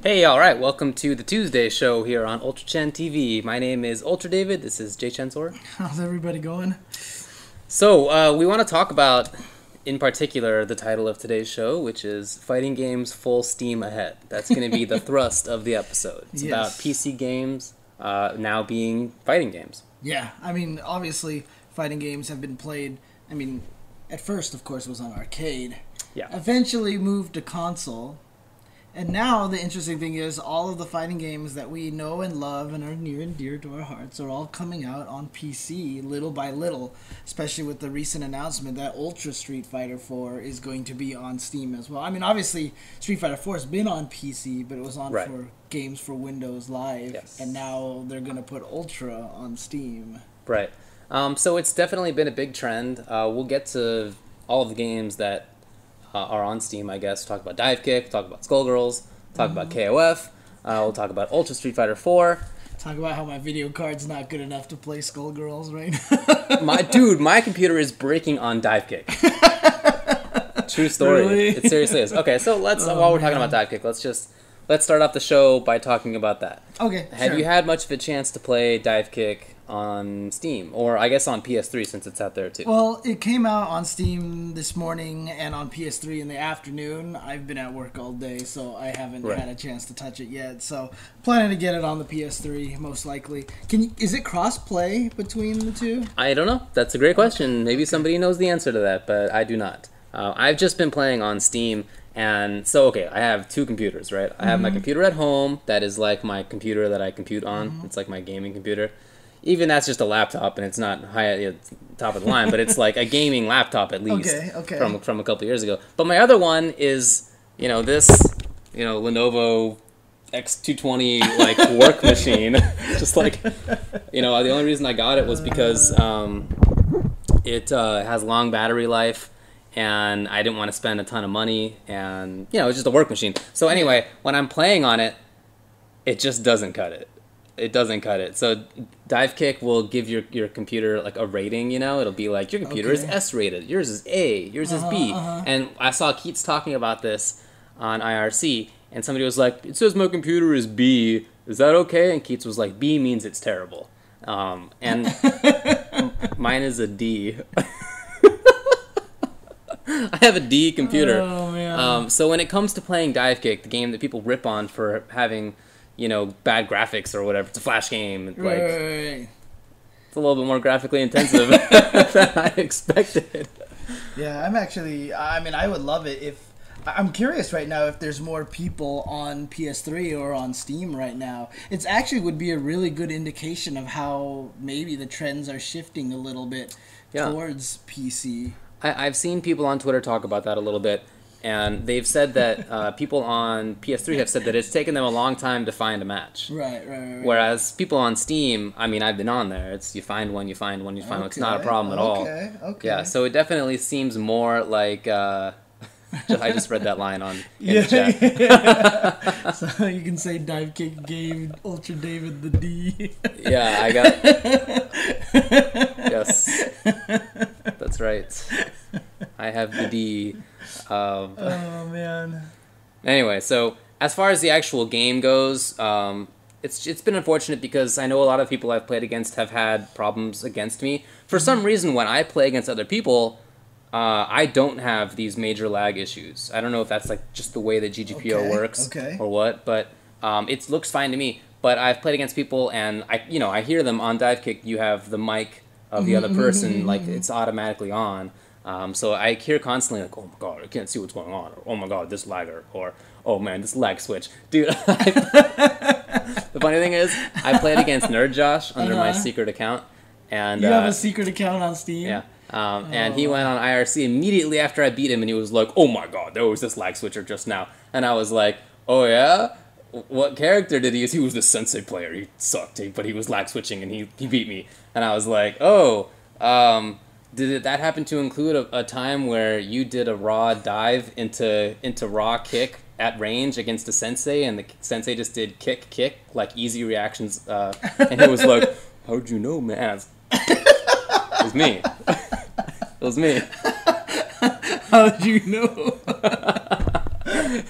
Hey, alright, welcome to the Tuesday show here on UltraChenTV. My name is UltraDavid, this is jchensor. How's everybody going? So, we want to talk about, in particular, the title of today's show, which is Fighting Games Full Steam Ahead. That's going to be the thrust of the episode. It's about PC games now being fighting games. Yeah, I mean, obviously, fighting games have been played, at first, of course, it was on arcade. Yeah. Eventually moved to console. And now the interesting thing is all of the fighting games that we know and love and are near and dear to our hearts are all coming out on PC little by little, especially with the recent announcement that Ultra Street Fighter 4 is going to be on Steam as well. I mean, obviously, Street Fighter 4 has been on PC, but it was on for games for Windows Live, and now they're going to put Ultra on Steam. Right. So it's definitely been a big trend. We'll get to all of the games that are on Steam, I guess. Talk about Divekick, talk about Skullgirls, talk about KOF, we'll talk about Ultra Street Fighter 4. Talk about how my video card's not good enough to play Skullgirls right now. My computer is breaking on Divekick. True story. Really? It seriously is. Okay, so while we're talking about Divekick, let's start off the show by talking about that. Okay, Have you had much of a chance to play Divekick on Steam, or I guess on PS3 since it's out there too? Well, it came out on Steam this morning and on PS3 in the afternoon. I've been at work all day, so I haven't had a chance to touch it yet. So, planning to get it on the PS3 most likely. Is it cross-play between the two? I don't know. That's a great question. Maybe somebody knows the answer to that, but I do not. I've just been playing on Steam, and so I have two computers, right? I have my computer at home that is like my computer that I compute on. It's like my gaming computer. Even that's just a laptop, and it's not top of the line, but it's like a gaming laptop at least from a couple years ago. But my other one is this Lenovo X220 work machine. Just the only reason I got it was because it has long battery life, and I didn't want to spend a ton of money, and it's just a work machine. So anyway, when I'm playing on it, it just doesn't cut it. It doesn't cut it. So Divekick will give your computer a rating, It'll be like, your computer is S rated, yours is A, yours is B. And I saw Keats talking about this on IRC, and somebody was like, it says my computer is B, is that okay? And Keats was like, B means it's terrible. And mine is a D. I have a D computer. Oh, man. So when it comes to playing Divekick, the game that people rip on for having bad graphics or whatever. It's a Flash game. It's a little bit more graphically intensive than I expected. Yeah, I would love it if... I'm curious right now if there's more people on PS3 or on Steam right now. It actually would be a really good indication of how maybe the trends are shifting a little bit towards PC. I've seen people on Twitter talk about that a little bit. And they've said that people on PS3 have said that it's taken them a long time to find a match. Right. Whereas people on Steam, I've been on there. It's you find one. It's not a problem at all. Okay. Yeah, so it definitely seems more like... I just read that line in the chat. Yeah. So you can say Divekick gave Ultra David the D. Yeah, I got... Yes. That's right. I have the D. Oh, man. Anyway, so as far as the actual game goes, it's been unfortunate because I know a lot of people I've played against have had problems against me. For some reason, when I play against other people, I don't have these major lag issues. I don't know if that's just the way that GGPO works or what, but it looks fine to me. But I've played against people, and I hear them on Divekick. You have the mic of the other person, it's automatically on. So I hear constantly oh my god, I can't see what's going on, or oh my god, this lagger, or oh man, this lag switch. Dude, the funny thing is, I played against Nerd Josh under my secret account. And you have a secret account on Steam? Yeah. And he went on IRC immediately after I beat him, and he was like, oh my god, there was this lag switcher just now. And I was like, oh yeah? What character did he use? He was the Sensei player. He sucked, but he was lag switching, and he beat me. And I was like, oh, did that happen to include a time where you did a raw dive into raw kick at range against a sensei, and the sensei just did kick, like easy reactions, and he was like, how'd you know, man? It was me. It was me. How'd you know?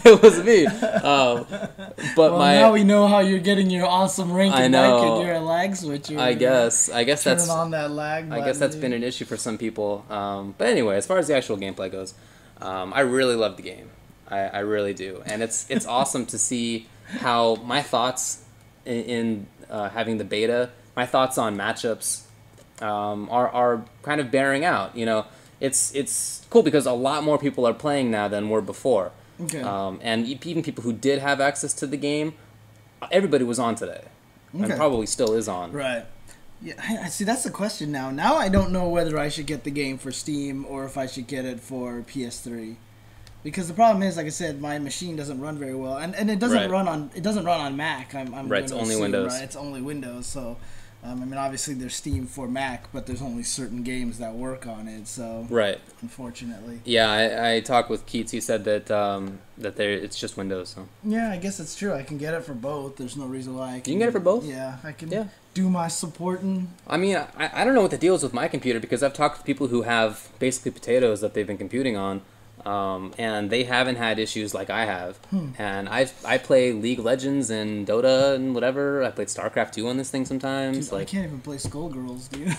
It was me. But well, now we know how you're getting your awesome rank I and know. and you're a lag switcher. I guess that's on that lag button, I guess that's been an issue for some people. But anyway, as far as the actual gameplay goes, I really love the game. I really do, and it's awesome to see how my thoughts in having the beta, my thoughts on matchups are kind of bearing out. You know, it's cool because a lot more people are playing now than were before. Okay. And even people who did have access to the game, everybody was on today, Okay. and probably still is on. Right. Yeah, I see. That's the question now. Now I don't know whether I should get the game for Steam or if I should get it for PS3, because the problem is, like I said, my machine doesn't run very well, and it doesn't run on Mac. I'm right. It's only Windows. Right. It's only Windows. So, I mean, obviously there's Steam for Mac, but there's only certain games that work on it. So, right. Unfortunately. Yeah, I talked with Keats. He said that it's just Windows. So. Yeah, I guess it's true. I can get it for both. There's no reason why I can. You can get it for both? Yeah, I can do my supporting. I mean, I don't know what the deal is with my computer because I've talked to people who have basically potatoes that they've been computing on, and they haven't had issues like I have. And I play League of Legends and Dota and whatever. I played StarCraft 2 on this thing sometimes. Dude, I can't even play Skullgirls, dude.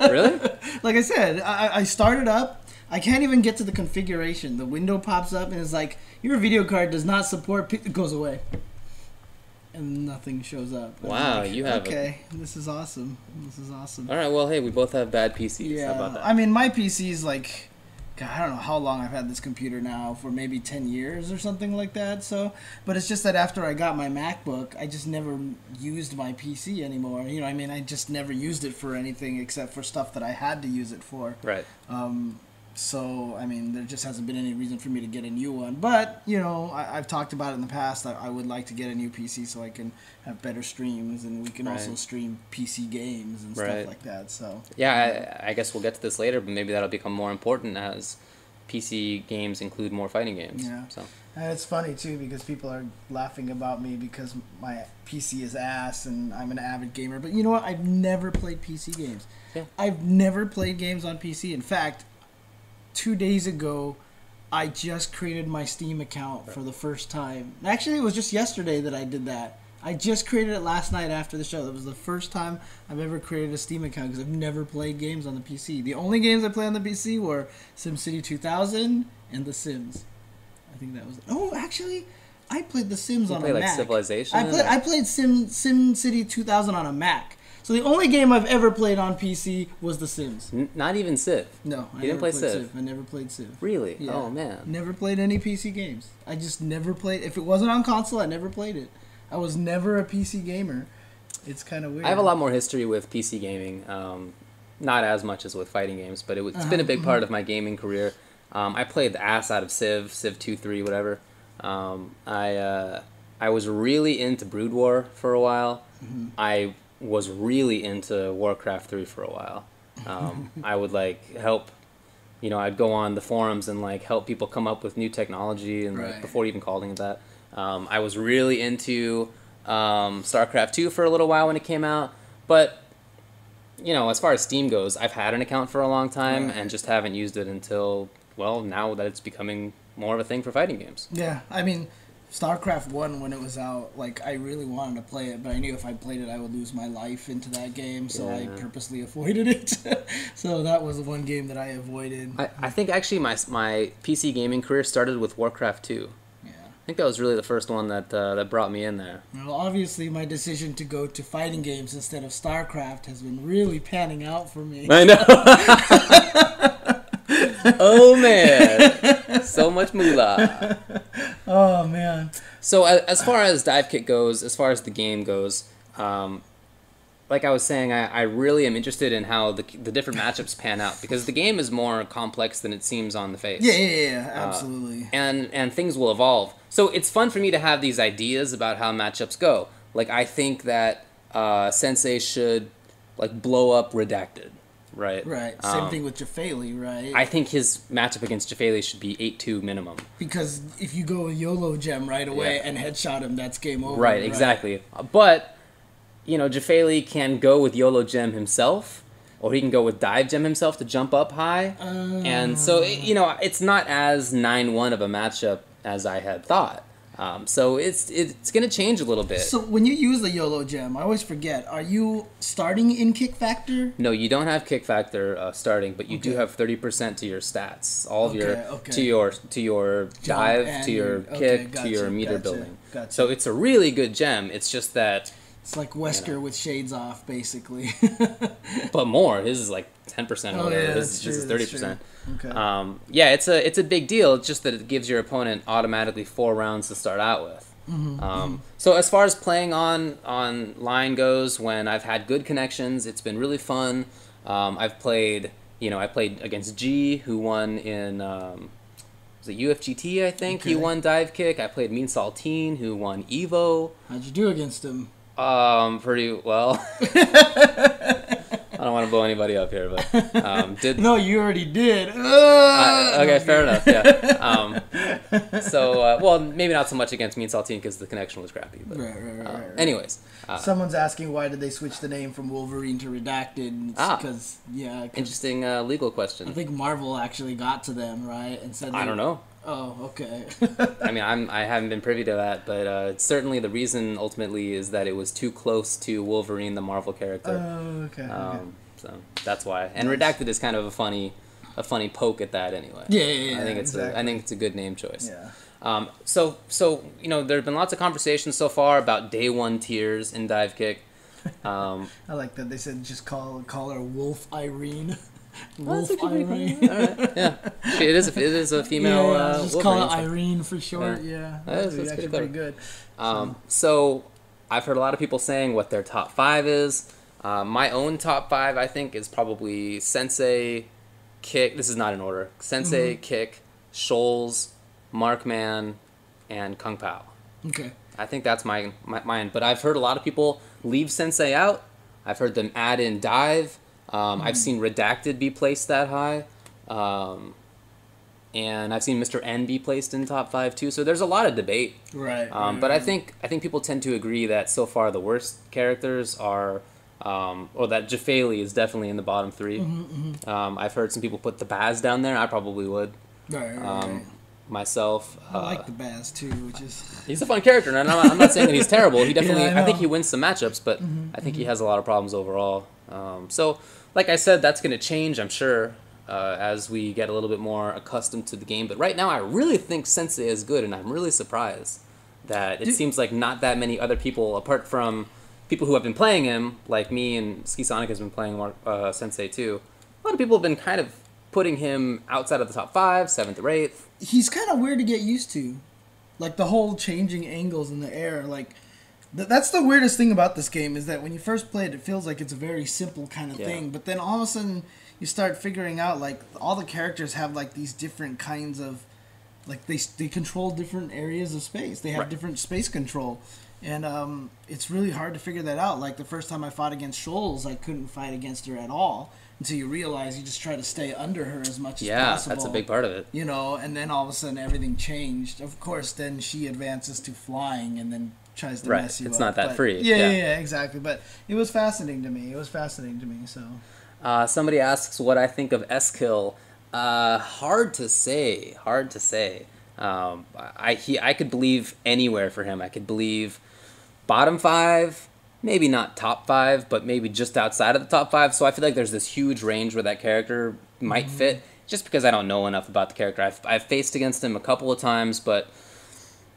Really? Like I said, I started up. I can't even get to the configuration. The window pops up and it's like, your video card does not support... It goes away. And nothing shows up. Wow, like, you have okay, this is awesome. This is awesome. All right, well, hey, we both have bad PCs. Yeah, How about that? I mean, my PC is like... God, I don't know how long I've had this computer now, for maybe 10 years or something like that. So, but it's just that after I got my MacBook, I just never used my PC anymore. You know, I mean, I just never used it for anything except for stuff that I had to use it for. Right. So, I mean, there just hasn't been any reason for me to get a new one. But, you know, I've talked about it in the past. I would like to get a new PC so I can have better streams, and we can also stream PC games and stuff like that. So yeah, I guess we'll get to this later, but maybe that'll become more important as PC games include more fighting games. Yeah. So. And it's funny, too, because people are laughing about me because my PC is ass and I'm an avid gamer. But you know what? I've never played PC games. Yeah. I've never played games on PC. In fact, 2 days ago, I just created my Steam account for the first time. Actually, it was just yesterday that I did that. I just created it last night after the show. That was the first time I've ever created a Steam account because I've never played games on the PC. The only games I play on the PC were SimCity 2000 and The Sims. I think that was... Oh, actually, I played The Sims on a like Mac. Civilization? I played SimCity 2000 on a Mac. So the only game I've ever played on PC was The Sims. Not even Civ? No, you didn't play Civ? I never played Civ. Really? Yeah. Oh, man. Never played any PC games. I just never played... If it wasn't on console, I never played it. I was never a PC gamer. It's kind of weird. I have a lot more history with PC gaming. Not as much as with fighting games, but it's been a big part of my gaming career. I played the ass out of Civ 2, 3, whatever. I was really into Brood War for a while. I was really into Warcraft 3 for a while. I would help, I'd go on the forums and help people come up with new technology and before even calling it that. I was really into StarCraft 2 for a little while when it came out, but as far as Steam goes, I've had an account for a long time and just haven't used it until, well, now that it's becoming more of a thing for fighting games. Yeah, I mean, StarCraft 1, when it was out, I really wanted to play it, but I knew if I played it, I would lose my life into that game, so I purposely avoided it. So that was the one game that I avoided. I think actually my PC gaming career started with Warcraft 2. Yeah. I think that was really the first one that brought me in there. Well, obviously, my decision to go to fighting games instead of StarCraft has been really panning out for me. I know. Oh, man. So much moolah. Oh, man. So as far as Divekick goes, as far as the game goes, like I was saying, I really am interested in how the different matchups pan out, because the game is more complex than it seems on the face. Yeah, absolutely. And things will evolve. So it's fun for me to have these ideas about how matchups go. I think that Sensei should blow up Redacted. Right. Same thing with Jafali, right? I think his matchup against Jafali should be 8-2 minimum. Because if you go YOLO gem right away and headshot him, that's game over. Right, exactly. But, Jafali can go with YOLO gem himself, or he can go with dive gem himself to jump up high. And so, it's not as 9-1 of a matchup as I had thought. So it's going to change a little bit. So when you use the YOLO gem, I always forget, are you starting in kick factor? No, you don't have kick factor starting, but you do have 30% to your stats. All of to your dive, to your kick, to your meter building. Gotcha. So it's a really good gem. It's just that it's like Wesker with shades off, basically. But more. His is like 10% or whatever. This is 30%. Okay. Yeah, it's a big deal. It's just that it gives your opponent automatically 4 rounds to start out with. So as far as playing on line goes, when I've had good connections, it's been really fun. I've played, I played against G, who won in was it UFGT, I think. Okay. He won Divekick. I played Mean Saltine, who won Evo. How'd you do against him? Pretty well. I don't want to blow anybody up here, but No, you already did. Okay, fair enough. Yeah. Well, maybe not so much against Mean Saltine because the connection was crappy. But, right. Anyways, someone's asking why did they switch the name from Wolverine to Redacted? Because interesting legal question. I think Marvel actually got to them, right, and said I don't know. Oh, okay. I mean, I haven't been privy to that, but certainly the reason ultimately is that it was too close to Wolverine, the Marvel character. Oh, okay. So that's why. And Redacted is kind of a funny poke at that anyway. Yeah. I think it's exactly. I think it's a good name choice. Yeah. So there have been lots of conversations so far about day 1 tiers in Divekick. I like that they said just call her Wolf Irene. Wolf Irene. All right. Yeah, it is a female. Just Wolverine, call it Irene for short. Yeah, that's actually pretty good. So I've heard a lot of people saying what their top 5 is. My own top 5, I think, is probably Sensei, Kick. This is not in order. Sensei, Kick, Shoals, Markman, and Kung Pao. Okay. I think that's mine. But I've heard a lot of people leave Sensei out. I've heard them add in Dive. I've seen Redacted be placed that high. And I've seen Mr. N be placed in top 5 too. So there's a lot of debate. Right. But I think people tend to agree that so far the worst characters are, or that Jafali is definitely in the bottom 3. I've heard some people put the Baz down there. I probably would. Right. Myself, I like the Baz too, which is he's a fun character, and I'm not saying that he's terrible. He definitely, I think he wins some matchups, but I think he has a lot of problems overall. So, like I said, that's going to change, I'm sure, as we get a little bit more accustomed to the game. But right now, I really think Sensei is good, and I'm really surprised that it seems like not that many other people, apart from people who have been playing him, like me and Ski Sonic has been playing Sensei too. A lot of people have been kind of putting him outside of the top 5, 7th or 8th. He's kind of weird to get used to. Like, the whole changing angles in the air. Like, that's the weirdest thing about this game, is that when you first play it, it feels like it's a very simple kind of thing. But then all of a sudden, you start figuring out, like, all the characters have, like, these different kinds of... Like, they control different areas of space. They have different space control. And it's really hard to figure that out. Like, the first time I fought against Shoals, I couldn't fight against her at all. Until you realize you just try to stay under her as much as possible. Yeah, that's a big part of it. You know, and then all of a sudden everything changed. Of course, then she advances to flying and then tries to mess you up. It's not that free. Yeah, exactly. But it was fascinating to me. So somebody asks what I think of S-Kill. Hard to say. I could believe anywhere for him. I could believe bottom 5. Maybe not top 5, but maybe just outside of the top 5. So I feel like there's this huge range where that character might fit, just because I don't know enough about the character. I've faced against him a couple of times, but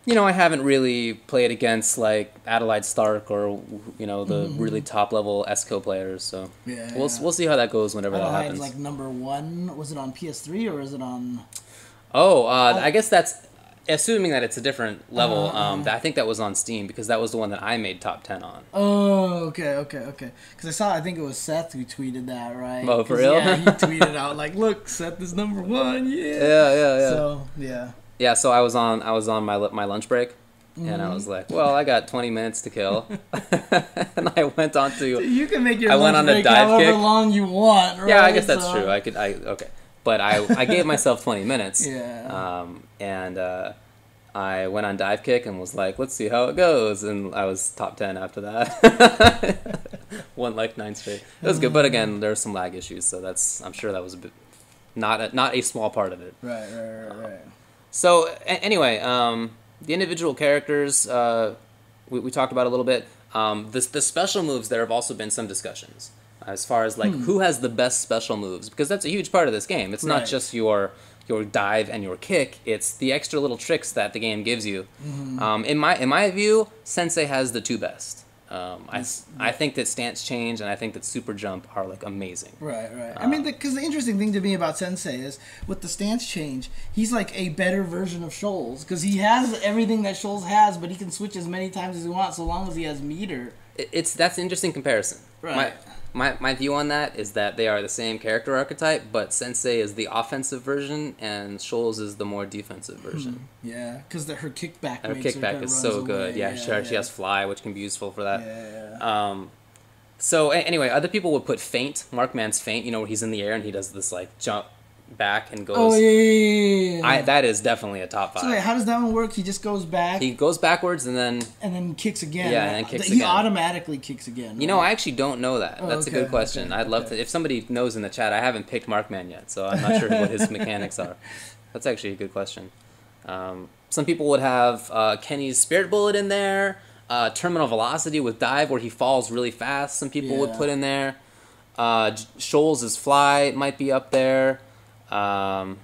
I haven't really played against like Adelaide Stark or the really top level ESCO players. So we'll see how that goes whenever that happens. Like number 1, was it on PS3 or is it on? I guess that's. Assuming that it's a different level, I think that was on Steam because that was the one that I made top 10 on. Oh, okay. Because I think it was Seth who tweeted that, right? Oh, for real? Yeah, he tweeted out like, "Look, Seth is number 1." Yeah. So yeah. Yeah, so I was on my lunch break, and I was like, "Well, I got 20 minutes to kill," and I went on to. You can make your lunch break however long you want, right? Yeah, I guess that's true. Okay. But I gave myself 20 minutes. Yeah. And I went on Divekick and was like, let's see how it goes. And I was top 10 after that. Won like 9 straight. It was good, but again, there were some lag issues, so I'm sure that was a bit not a small part of it. Right. So anyway, the individual characters we talked about a little bit. The special moves, there have also been some discussions as far as like who has the best special moves, because that's a huge part of this game. It's not just your dive and your kick; it's the extra little tricks that the game gives you. In my view, Sensei has the two best. I think that stance change and I think that super jump are like amazing. Right. I mean, because the interesting thing to me about Sensei is with the stance change, he's like a better version of Shoals, because he has everything that Shoals has, but he can switch as many times as he wants so long as he has meter. That's an interesting comparison. Right. My view on that is that they are the same character archetype, but Sensei is the offensive version and Shoals is the more defensive version. Yeah, because her kickback. Her kickback is so good. Yeah, she has fly, which can be useful for that. Yeah. So anyway, other people would put feint, Markman's feint. You know, where he's in the air and he does this like jump back and goes. Oh yeah. That is definitely a top 5. So wait, how does that one work? He just goes back. He goes backwards and then kicks again. Yeah, and then kicks again. He automatically kicks again. Right? You know, I actually don't know that. That's a good question. Okay, I'd love to. If somebody knows in the chat, I haven't picked Markman yet, so I'm not sure what his mechanics are. That's actually a good question. Some people would have Kenny's Spirit Bullet in there. Terminal Velocity with Dive, where he falls really fast. Some people would put in there. Shoals' Fly might be up there. Yeah,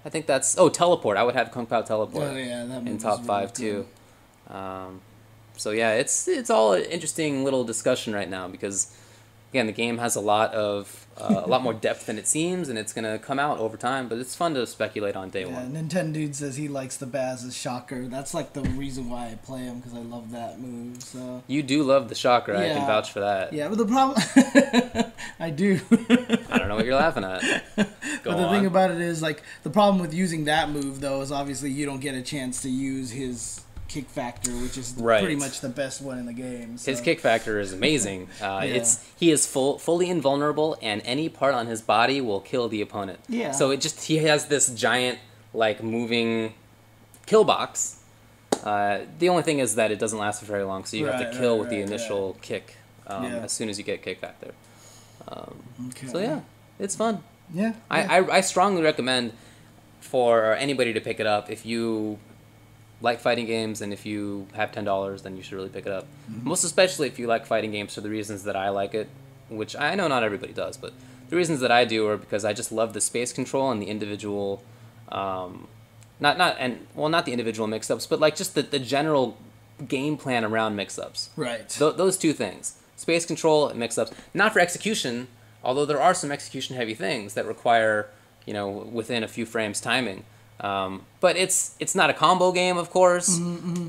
I think that's... Oh, Teleport. I would have Kung Pao Teleport in top 5 too. So yeah, it's all an interesting little discussion right now because, again, the game has a lot more depth than it seems, and it's gonna come out over time. But it's fun to speculate on day one. Nintendo Dude says he likes the Baz's Shocker. That's like the reason why I play him, because I love that move. So you do love the Shocker. I can vouch for that. Yeah, but the problem I do. I don't know what you're laughing at. But the thing about it is, like, the problem with using that move though is obviously you don't get a chance to use his kick factor, which is pretty much the best one in the game. So. His kick factor is amazing. He is fully invulnerable, and any part on his body will kill the opponent. Yeah. So he has this giant like moving kill box. The only thing is that it doesn't last for very long, so you have to kill with the initial kick as soon as you get kick factor. So yeah, it's fun. Yeah. I strongly recommend for anybody to pick it up if you like fighting games, and if you have $10, then you should really pick it up. Most especially if you like fighting games for the reasons that I like it, which I know not everybody does, but the reasons that I do are because I just love the space control and the individual, not the individual mix-ups, but like just the general game plan around mix-ups. Right. Those two things, space control and mix-ups, not for execution, although there are some execution-heavy things that require, within a few frames timing. But it's not a combo game, of course.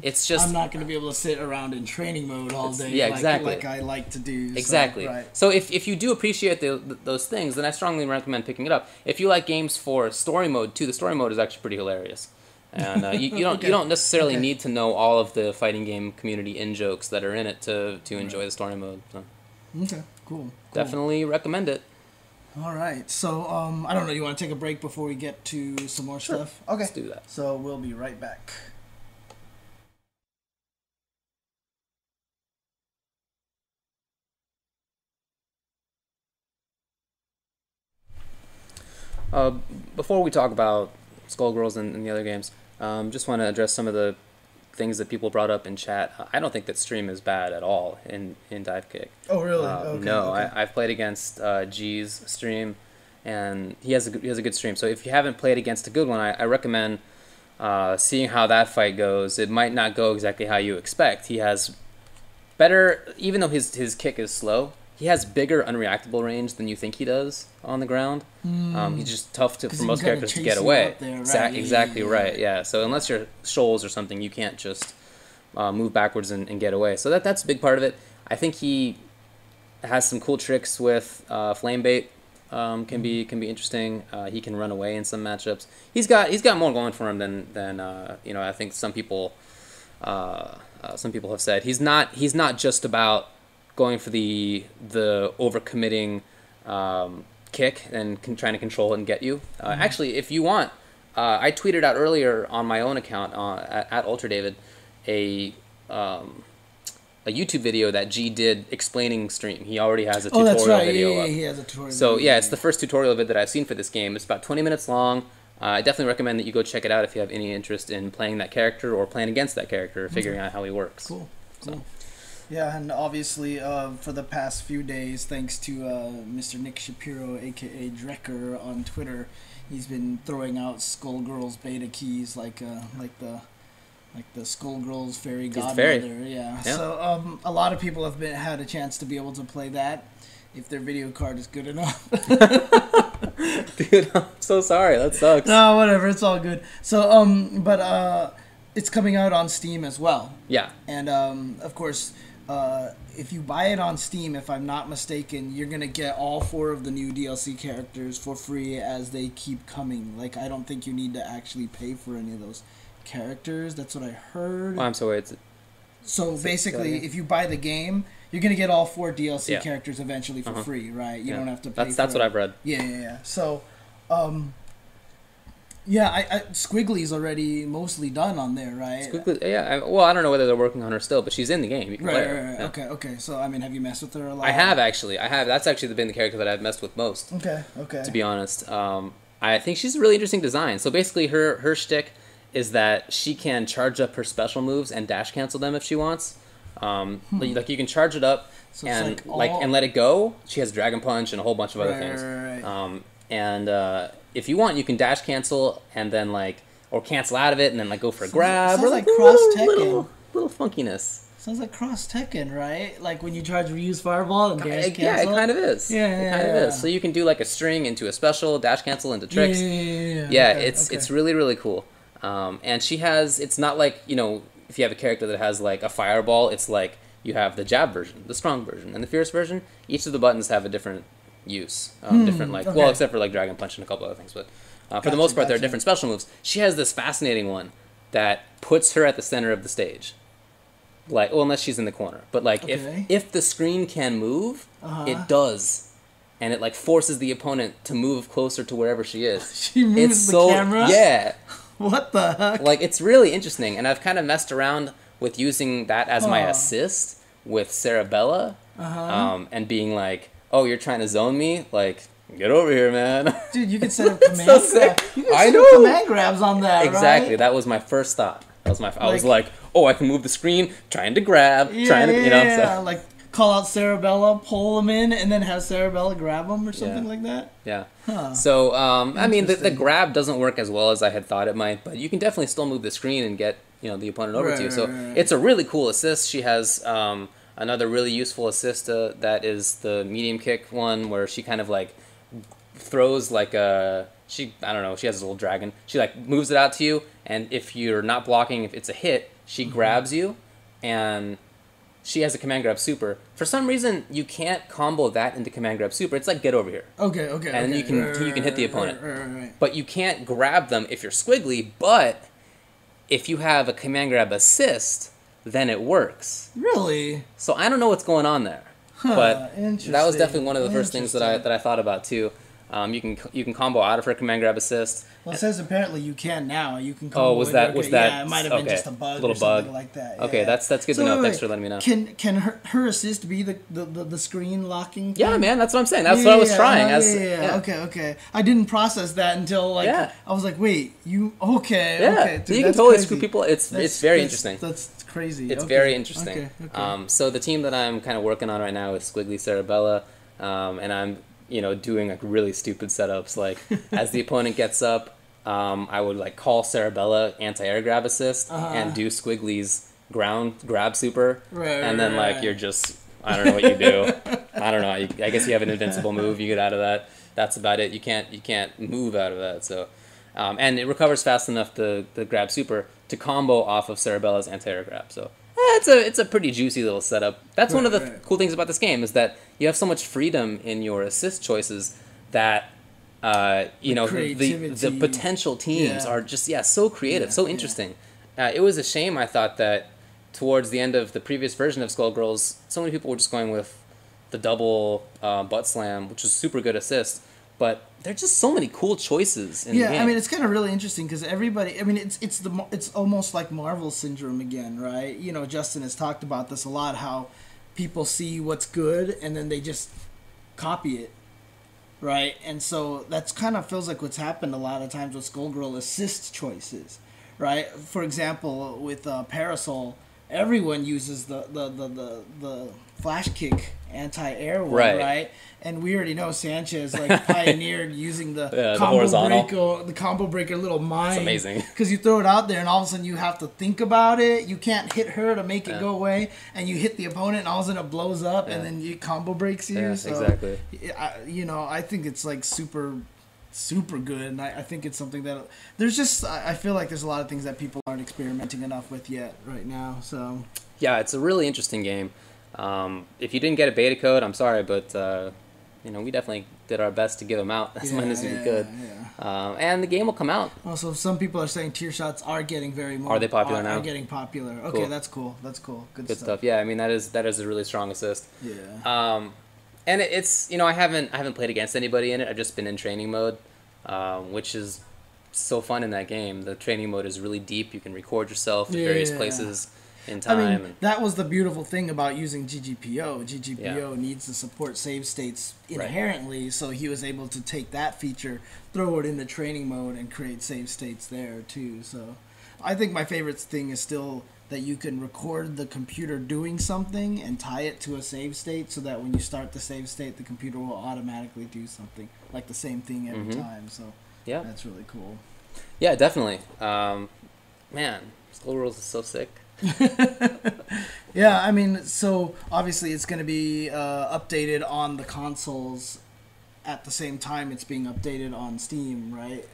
It's just... I'm not going to be able to sit around in training mode all day like I like to do. Exactly. So if you do appreciate those things, then I strongly recommend picking it up. If you like games for story mode, too, the story mode is actually pretty hilarious. And you don't necessarily need to know all of the fighting game community in-jokes that are in it to enjoy the story mode. So. Okay, cool. Definitely recommend it. All right, so I don't know. You want to take a break before we get to some more stuff? Okay, let's do that. So we'll be right back. Before we talk about Skullgirls and the other games, just want to address some of the things that people brought up in chat. I don't think that stream is bad at all in Divekick. Oh really? No, I've played against G's stream, and he has a good stream. So if you haven't played against a good one, I recommend seeing how that fight goes. It might not go exactly how you expect. He has better, even though his kick is slow, he has bigger unreactable range than you think he does on the ground. He's just tough for most characters to get away. There, right? Exactly right. Yeah. So unless you're Shoals or something, you can't just move backwards and get away. So that's a big part of it. I think he has some cool tricks with flame bait. Can be interesting. He can run away in some matchups. He's got more going for him than I think some people have said. He's not just about going for the overcommitting kick and trying to control it and get you. Actually, if you want, I tweeted out earlier on my own account at UltraDavid a YouTube video that G did explaining stream. He already has a tutorial video up. He has a tutorial. So yeah, it's the first tutorial vid that I've seen for this game. It's about 20 minutes long. I definitely recommend that you go check it out if you have any interest in playing that character or playing against that character, figuring out how he works. Cool. So. Yeah, and obviously for the past few days, thanks to Mr. Nick Shapiro, aka Drecker, on Twitter, he's been throwing out Skullgirls beta keys like the Skullgirls fairy godmother. Yeah. So a lot of people have had a chance to be able to play that if their video card is good enough. Dude, I'm so sorry. That sucks. No, whatever. It's all good. So but it's coming out on Steam as well. Yeah. And of course, if you buy it on Steam, if I'm not mistaken, you're gonna get all 4 of the new DLC characters for free as they keep coming. Like, I don't think you need to actually pay for any of those characters. That's what I heard. Oh, I'm sorry. So basically, if you buy the game, you're gonna get all 4 DLC characters eventually for free, right? You don't have to pay. That's what I've read. Yeah. So, yeah, Squiggly's already mostly done on there, right? Squiggly, yeah. Well, I don't know whether they're working on her still, but she's in the game. You can play her. Right. Yeah. Okay. So, I mean, have you messed with her a lot? I have, actually. That's actually been the character that I've messed with most. Okay. To be honest. I think she's a really interesting design. So basically, her shtick is that she can charge up her special moves and dash cancel them if she wants. Like, you can charge it up and and let it go. She has Dragon Punch and a whole bunch of other things. Right. If you want, you can dash cancel and then or cancel out of it and then go for a grab. Sounds like Cross Tekken. Little funkiness. Sounds like Cross Tekken, right? Like when you charge Ryu's Fireball and dash cancel. Yeah, it kind of is. Yeah, it kind of is. So you can do a string into a special, dash cancel into tricks. Yeah. It's really, really cool. And she has, it's not like, if you have a character that has a fireball, it's like you have the jab version, the strong version, and the fierce version. Each of the buttons have a different use. Well, except for Dragon Punch and a couple other things, but for the most part, there are different special moves. She has this fascinating one that puts her at the center of the stage. Unless she's in the corner. But if the screen can move, it does. And it forces the opponent to move closer to wherever she is. She moves the camera? Yeah. What the heck? It's really interesting, and I've kind of messed around with using that as my assist with Cerebella, and being like, "Oh, you're trying to zone me? Get over here, man!" Dude, you can set up command grabs. I know. Command grabs on that. Exactly. Right? That was my first thought. I was like, "Oh, I can move the screen, trying to grab, So. Call out Cerebella, pull him in, and then have Cerebella grab him or something like that? Yeah. Huh. So, I mean, the grab doesn't work as well as I had thought it might, but you can definitely still move the screen and get, the opponent over to you. So it's a really cool assist. She has another really useful assist that is the medium kick one, where she kind of throws I don't know, she has this little dragon. She moves it out to you, and if you're not blocking, if it's a hit, she grabs you, and she has a command grab super. For some reason, you can't combo that into command grab super. It's like get over here. Okay. And then you can hit the opponent. Right. But you can't grab them if you're squiggly. But if you have a command grab assist, then it works. Really? So I don't know what's going on there. But that was definitely one of the first things that I thought about too. You can combo out of her command grab assist. Well, it says apparently you can now. You can combo. Oh, was that? Yeah, it might have been just a bug, little or something like that. Yeah. Okay, that's good to know. Thanks for letting me know. Can her assist be the screen locking thing? Yeah, man, that's what I'm saying. That's what I was trying. Okay. I didn't process that until I was like, wait, you okay? Yeah, okay, dude, you can totally screw people. It's very interesting. That's crazy. It's very interesting. Okay. So the team that I'm kind of working on right now is Squiggly Cerebella, and I'm doing really stupid setups. As the opponent gets up, I would call Cerebella anti-air grab assist and do Squiggly's ground grab super, and then you're just, I don't know what you do. I don't know. I guess you have an invincible move. You get out of that. That's about it. You can't move out of that. So, and it recovers fast enough the grab super to combo off of Cerebella's anti-air grab. So. It's a pretty juicy little setup. That's one of the cool things about this game is that you have so much freedom in your assist choices that the potential teams are just so creative, so interesting. It was a shame, I thought, that towards the end of the previous version of Skullgirls, so many people were just going with the double butt slam, which was super good assist. But there are just so many cool choices in the game. I mean, it's kind of really interesting because everybody. I mean, it's almost like Marvel syndrome again, right? Justin has talked about this a lot. How people see what's good and then they just copy it, right? And so that's kind of feels like what's happened a lot of times with Skullgirl assist choices, right? For example, with Parasol, everyone uses the flash kick anti-air one, right? And we already know Sanchez like pioneered using the combo breaker little mine. It's amazing because you throw it out there and all of a sudden you have to think about it. You can't hit her to make it go away, and you hit the opponent and all of a sudden it blows up and then you combo breaks you. Yeah, so, exactly. I think it's like super good, and I think it's something that there's just I feel like there's a lot of things that people aren't experimenting enough with yet right now. So yeah, it's a really interesting game. If you didn't get a beta code, I'm sorry, but we definitely did our best to give them out as much as we could. Yeah. And the game will come out. Also, some people are saying tier shots are getting Are they popular now? Are getting popular. Okay, cool. That's cool. That's cool. Good stuff. Yeah, I mean that is a really strong assist. Yeah. And it's I haven't played against anybody in it. I've just been in training mode, which is so fun in that game. The training mode is really deep. You can record yourself in various places in time. I mean, that was the beautiful thing about using GGPO. GGPO needs to support save states inherently, so he was able to take that feature, throw it into training mode, and create save states there too. So I think my favorite thing is still that you can record the computer doing something and tie it to a save state so that when you start the save state, the computer will automatically do something, like the same thing every time. So yeah, that's really cool. Yeah, definitely. Man, Skullgirls is so sick. Yeah, I mean, so obviously it's going to be updated on the consoles at the same time it's being updated on Steam, right?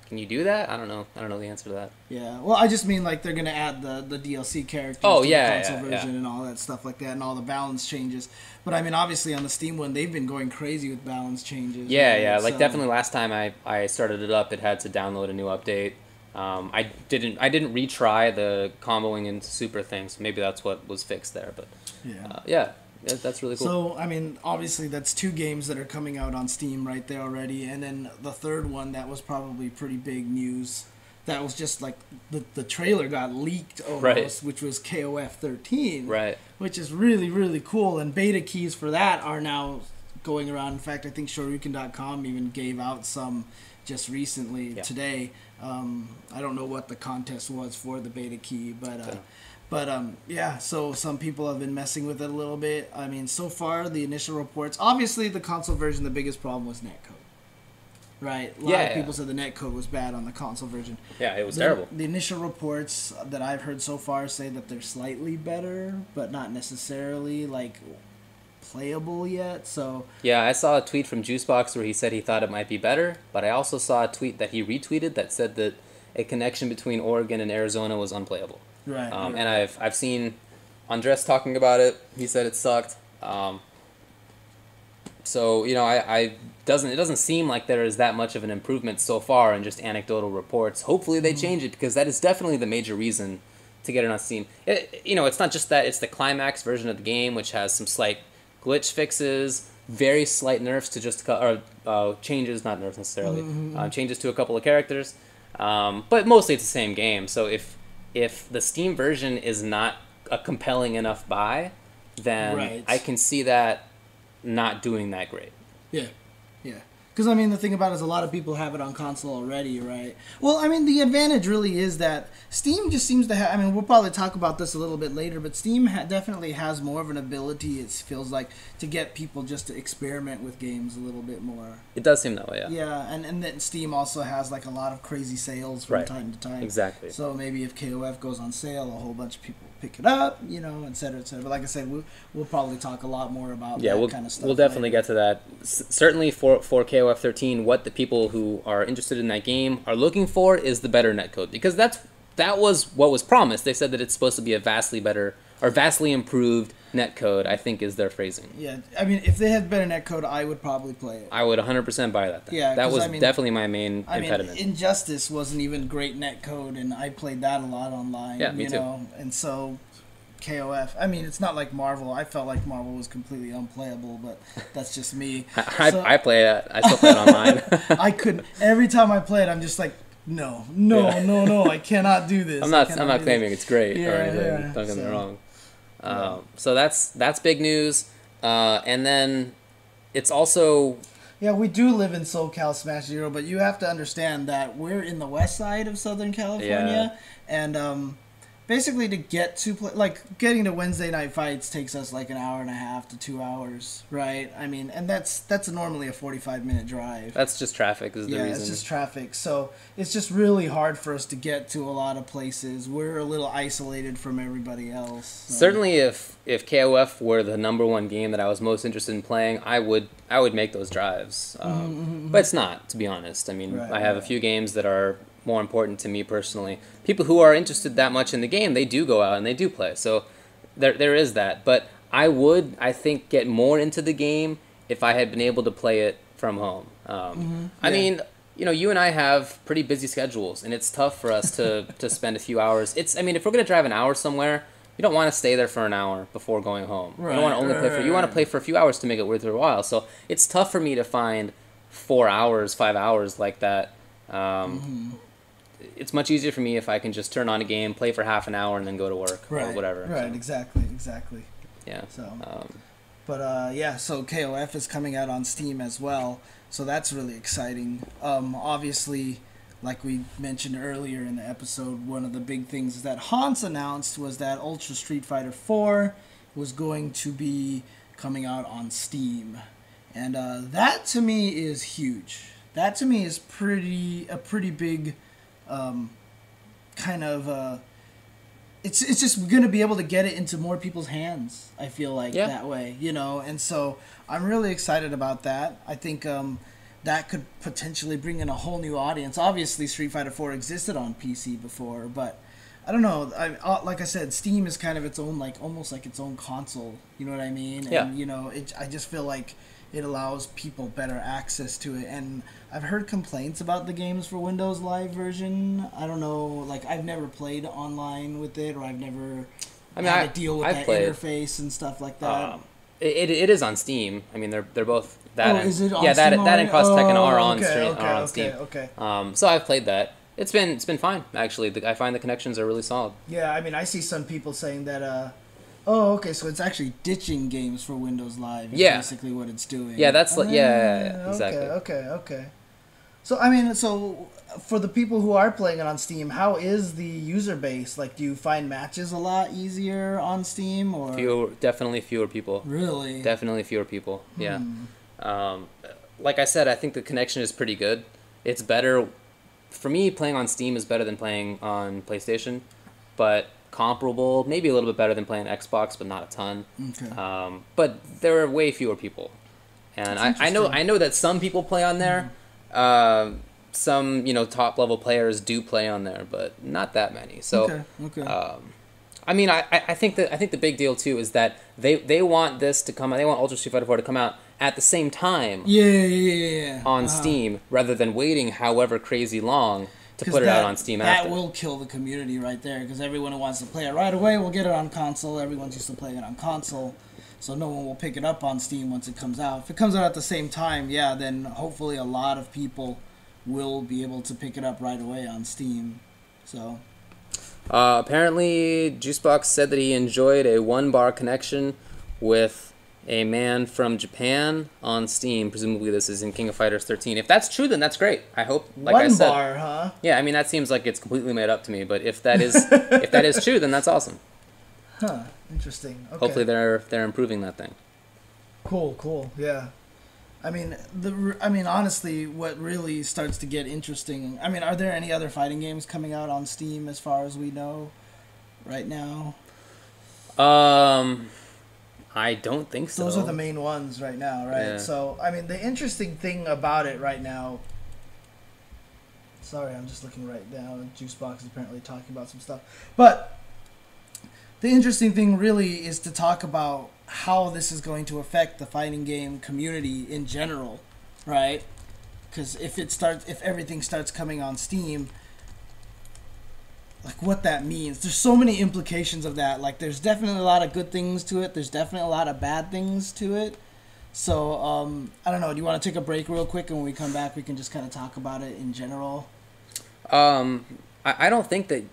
Can you do that? I don't know the answer to that. Yeah, well, I just mean like they're going to add the DLC characters to the console version and all that stuff like that, and all the balance changes. But I mean, obviously on the Steam one, they've been going crazy with balance changes. Yeah, like definitely last time I started it up, it had to download a new update. I didn't retry the comboing into super thing, so maybe that's what was fixed there. But that's really cool. So I mean, obviously that's 2 games that are coming out on Steam right there already, and then the third one that was probably pretty big news. That was just like the trailer got leaked almost, which was KOF 13, right? Which is really really cool, and beta keys for that are now going around. In fact, I think Shoryuken.com even gave out some just recently today. I don't know what the contest was for the beta key, but so some people have been messing with it a little bit. I mean, so far the initial reports, obviously the console version, the biggest problem was netcode, right? A lot of people said the netcode was bad on the console version. Yeah, it was terrible. The initial reports that I've heard so far say that they're slightly better, but not necessarily like playable yet. So yeah, I saw a tweet from Juicebox where he said he thought it might be better, but I also saw a tweet that he retweeted that said that a connection between Oregon and Arizona was unplayable. Right. And I've seen Andres talking about it. He said it sucked. So it doesn't seem like there is that much of an improvement so far in just anecdotal reports. Hopefully they change it, because that is definitely the major reason to get it on Steam. It's not just that; it's the climax version of the game, which has some slight glitch fixes, very slight nerfs to just changes, not nerfs necessarily, changes to a couple of characters, but mostly it's the same game. So if the Steam version is not a compelling enough buy, then I can see that not doing that great. Yeah. Because, I mean, the thing about it is a lot of people have it on console already, right? Well, I mean, the advantage really is that Steam just seems to have... I mean, we'll probably talk about this a little bit later, but Steam definitely has more of an ability, it feels like, to get people just to experiment with games a little bit more. It does seem that way, yeah. Yeah, and then Steam also has, like, a lot of crazy sales from time to time. Exactly. So maybe if KOF goes on sale, a whole bunch of people pick it up, et cetera, et cetera. But like I said, we'll probably talk a lot more about that kind of stuff. We'll definitely get to that. Certainly for KOF 13, what the people who are interested in that game are looking for is the better netcode, because that was what was promised. They said that it's supposed to be a vastly better or vastly improved netcode, I think is their phrasing. Yeah, I mean, if they had better netcode, I would probably play it. I would 100% buy that then. Yeah, that was definitely my main impediment. Injustice wasn't even great netcode, and I played that a lot online. Yeah, me too. And so KOF, I mean, it's not like Marvel. I felt like Marvel was completely unplayable, but that's just me. I play it. I still play it online. I couldn't. Every time I play it, I'm just like, no, I cannot do this. I'm not claiming it's great or anything. Don't get me wrong. So that's big news, and then it's also Yeah, we do live in SoCal Smash Zero, but you have to understand that we're in the west side of Southern California, and basically to get to getting to Wednesday night fights takes us like an hour and a half to 2 hours, right? I mean, and that's normally a 45-minute drive. That's just traffic is the reason. Yeah, it's just traffic. So it's just really hard for us to get to a lot of places. We're a little isolated from everybody else. So. Certainly, if KOF were the #1 game that I was most interested in playing, I would make those drives. But it's not, to be honest. I mean, I have a few games that are more important to me personally. People who are interested that much in the game, they do go out and they do play. So there is that. But I would, I think, get more into the game if I had been able to play it from home. I mean, you know, you and I have pretty busy schedules, and it's tough for us to spend a few hours. I mean, if we're going to drive an hour somewhere, you don't want to stay there for an hour before going home. You don't want to only play for, you want to play for a few hours to make it worth your while. So it's tough for me to find 4 hours, 5 hours like that. It's much easier for me if I can just turn on a game, play for half an hour, and then go to work or whatever. Right, so. Exactly. Yeah. So, so KOF is coming out on Steam as well, so that's really exciting. Obviously, like we mentioned earlier in the episode, one of the big things that Hans announced was that Ultra Street Fighter 4 was going to be coming out on Steam, and that to me is huge. That to me is a pretty big. It's just going to be able to get it into more people's hands, I feel like, that way, you know, and so I'm really excited about that. I think that could potentially bring in a whole new audience. Obviously, Street Fighter 4 existed on PC before, but I don't know, like I said, Steam is kind of its own, like, almost like its own console, you know what I mean? And, you know, I just feel like it allows people better access to it, and I've heard complaints about the games for Windows Live version. I don't know, like I've never played online with it, or I've never had to deal with that interface and stuff like that. It is on Steam. I mean, they're both that. Oh, is it on Steam? That and Cross Tekken are on Steam. Okay. So I've played that. It's been fine actually. I find the connections are really solid. Yeah, I mean, I see some people saying that. Oh, okay. So it's actually ditching games for Windows Live. Is basically what it's doing. Yeah, that's exactly. Okay. So I mean, for the people who are playing it on Steam, how is the user base? Like, do you find matches a lot easier on Steam, or definitely fewer people? Really? Definitely fewer people. Yeah. Like I said, I think the connection is pretty good. It's better for me. Playing on Steam is better than playing on PlayStation, but comparable, maybe a little bit better than playing Xbox, but not a ton. Okay. But there are way fewer people, and I know that some people play on there. Some top level players do play on there, but not that many. So I mean, I think the big deal too is that they want this to come out. They want Ultra Street Fighter 4 to come out at the same time. On Steam, rather than waiting however crazy long to put it out on Steam after. That will kill the community right there, because everyone who wants to play it right away will get it on console. Everyone's used to playing it on console, so no one will pick it up on Steam once it comes out. If it comes out at the same time, then hopefully a lot of people will be able to pick it up right away on Steam. So apparently Juicebox said that he enjoyed a 1-bar connection with a man from Japan on Steam. Presumably this is in King of Fighters 13. If that's true, then that's great. I hope, like I said. 1 bar, huh? Yeah, I mean, that seems like it's completely made up to me, but if that is true, then that's awesome. Huh, interesting. Okay. Hopefully they're improving that thing. Cool, yeah. I mean, honestly, what really starts to get interesting, I mean, are there any other fighting games coming out on Steam as far as we know right now? I don't think so. Those are the main ones right now, right? Yeah. So, I mean, the interesting thing about it right now... Sorry, I'm just looking right now. Juicebox is apparently talking about some stuff. But the interesting thing really is to talk about how this is going to affect the fighting game community in general, right? Because if everything starts coming on Steam... like what that means. There's so many implications of that. Like, there's definitely a lot of good things to it. There's definitely a lot of bad things to it. So, I don't know. Do you want to take a break real quick, and when we come back, we can just kind of talk about it in general? I don't think that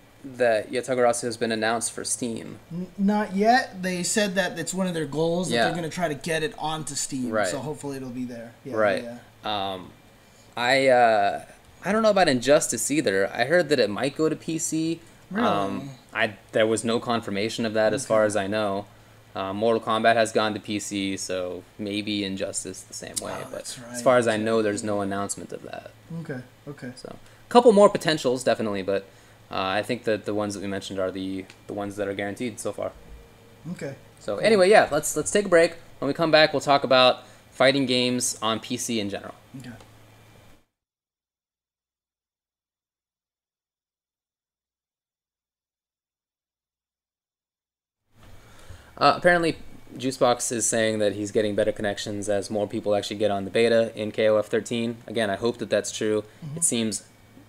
Yatagarasu has been announced for Steam. Not yet. They said that it's one of their goals that they're going to try to get it onto Steam. Right. So hopefully it'll be there. Yeah, right. Yeah. I don't know about Injustice either. I heard that it might go to PC. Really? There was no confirmation of that as far as I know. Mortal Kombat has gone to PC, so maybe Injustice the same way. But that's right. as far as I know, there's no announcement of that. Okay. So a couple more potentials, definitely, but I think that the ones that we mentioned are the ones that are guaranteed so far. Okay. So anyway, yeah, let's take a break. When we come back, we'll talk about fighting games on PC in general. Okay. Apparently, Juicebox is saying that he's getting better connections as more people actually get on the beta in KOF 13. Again, I hope that that's true. Mm-hmm. It seems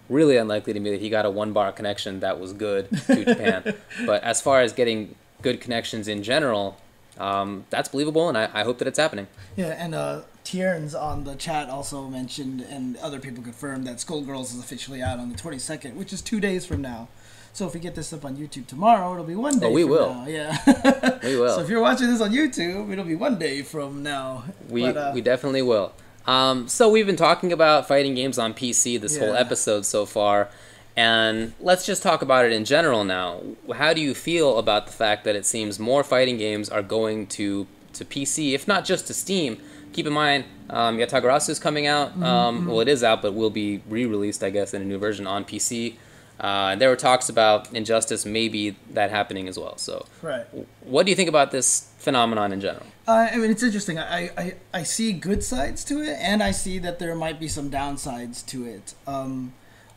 really unlikely to me that he got a 1-bar connection that was good to Japan. But as far as getting good connections in general, that's believable, and I hope that it's happening. Yeah, and Tierns on the chat also mentioned, and other people confirmed, that Skullgirls is officially out on the 22nd, which is 2 days from now. So if we get this up on YouTube tomorrow, it'll be 1 day we from will. now. Yeah. We will. So if you're watching this on YouTube, it'll be 1 day from now. We definitely will. So we've been talking about fighting games on PC this whole episode so far, and let's just talk about it in general now. How do you feel about the fact that it seems more fighting games are going to PC, if not just to Steam? Keep in mind, Yatagarasu is coming out. Well, it is out, but will be re-released, I guess, in a new version on PC. There were talks about Injustice, maybe that happening as well. So, right. What do you think about this phenomenon in general? I mean, it's interesting. I see good sides to it, and I see that there might be some downsides to it.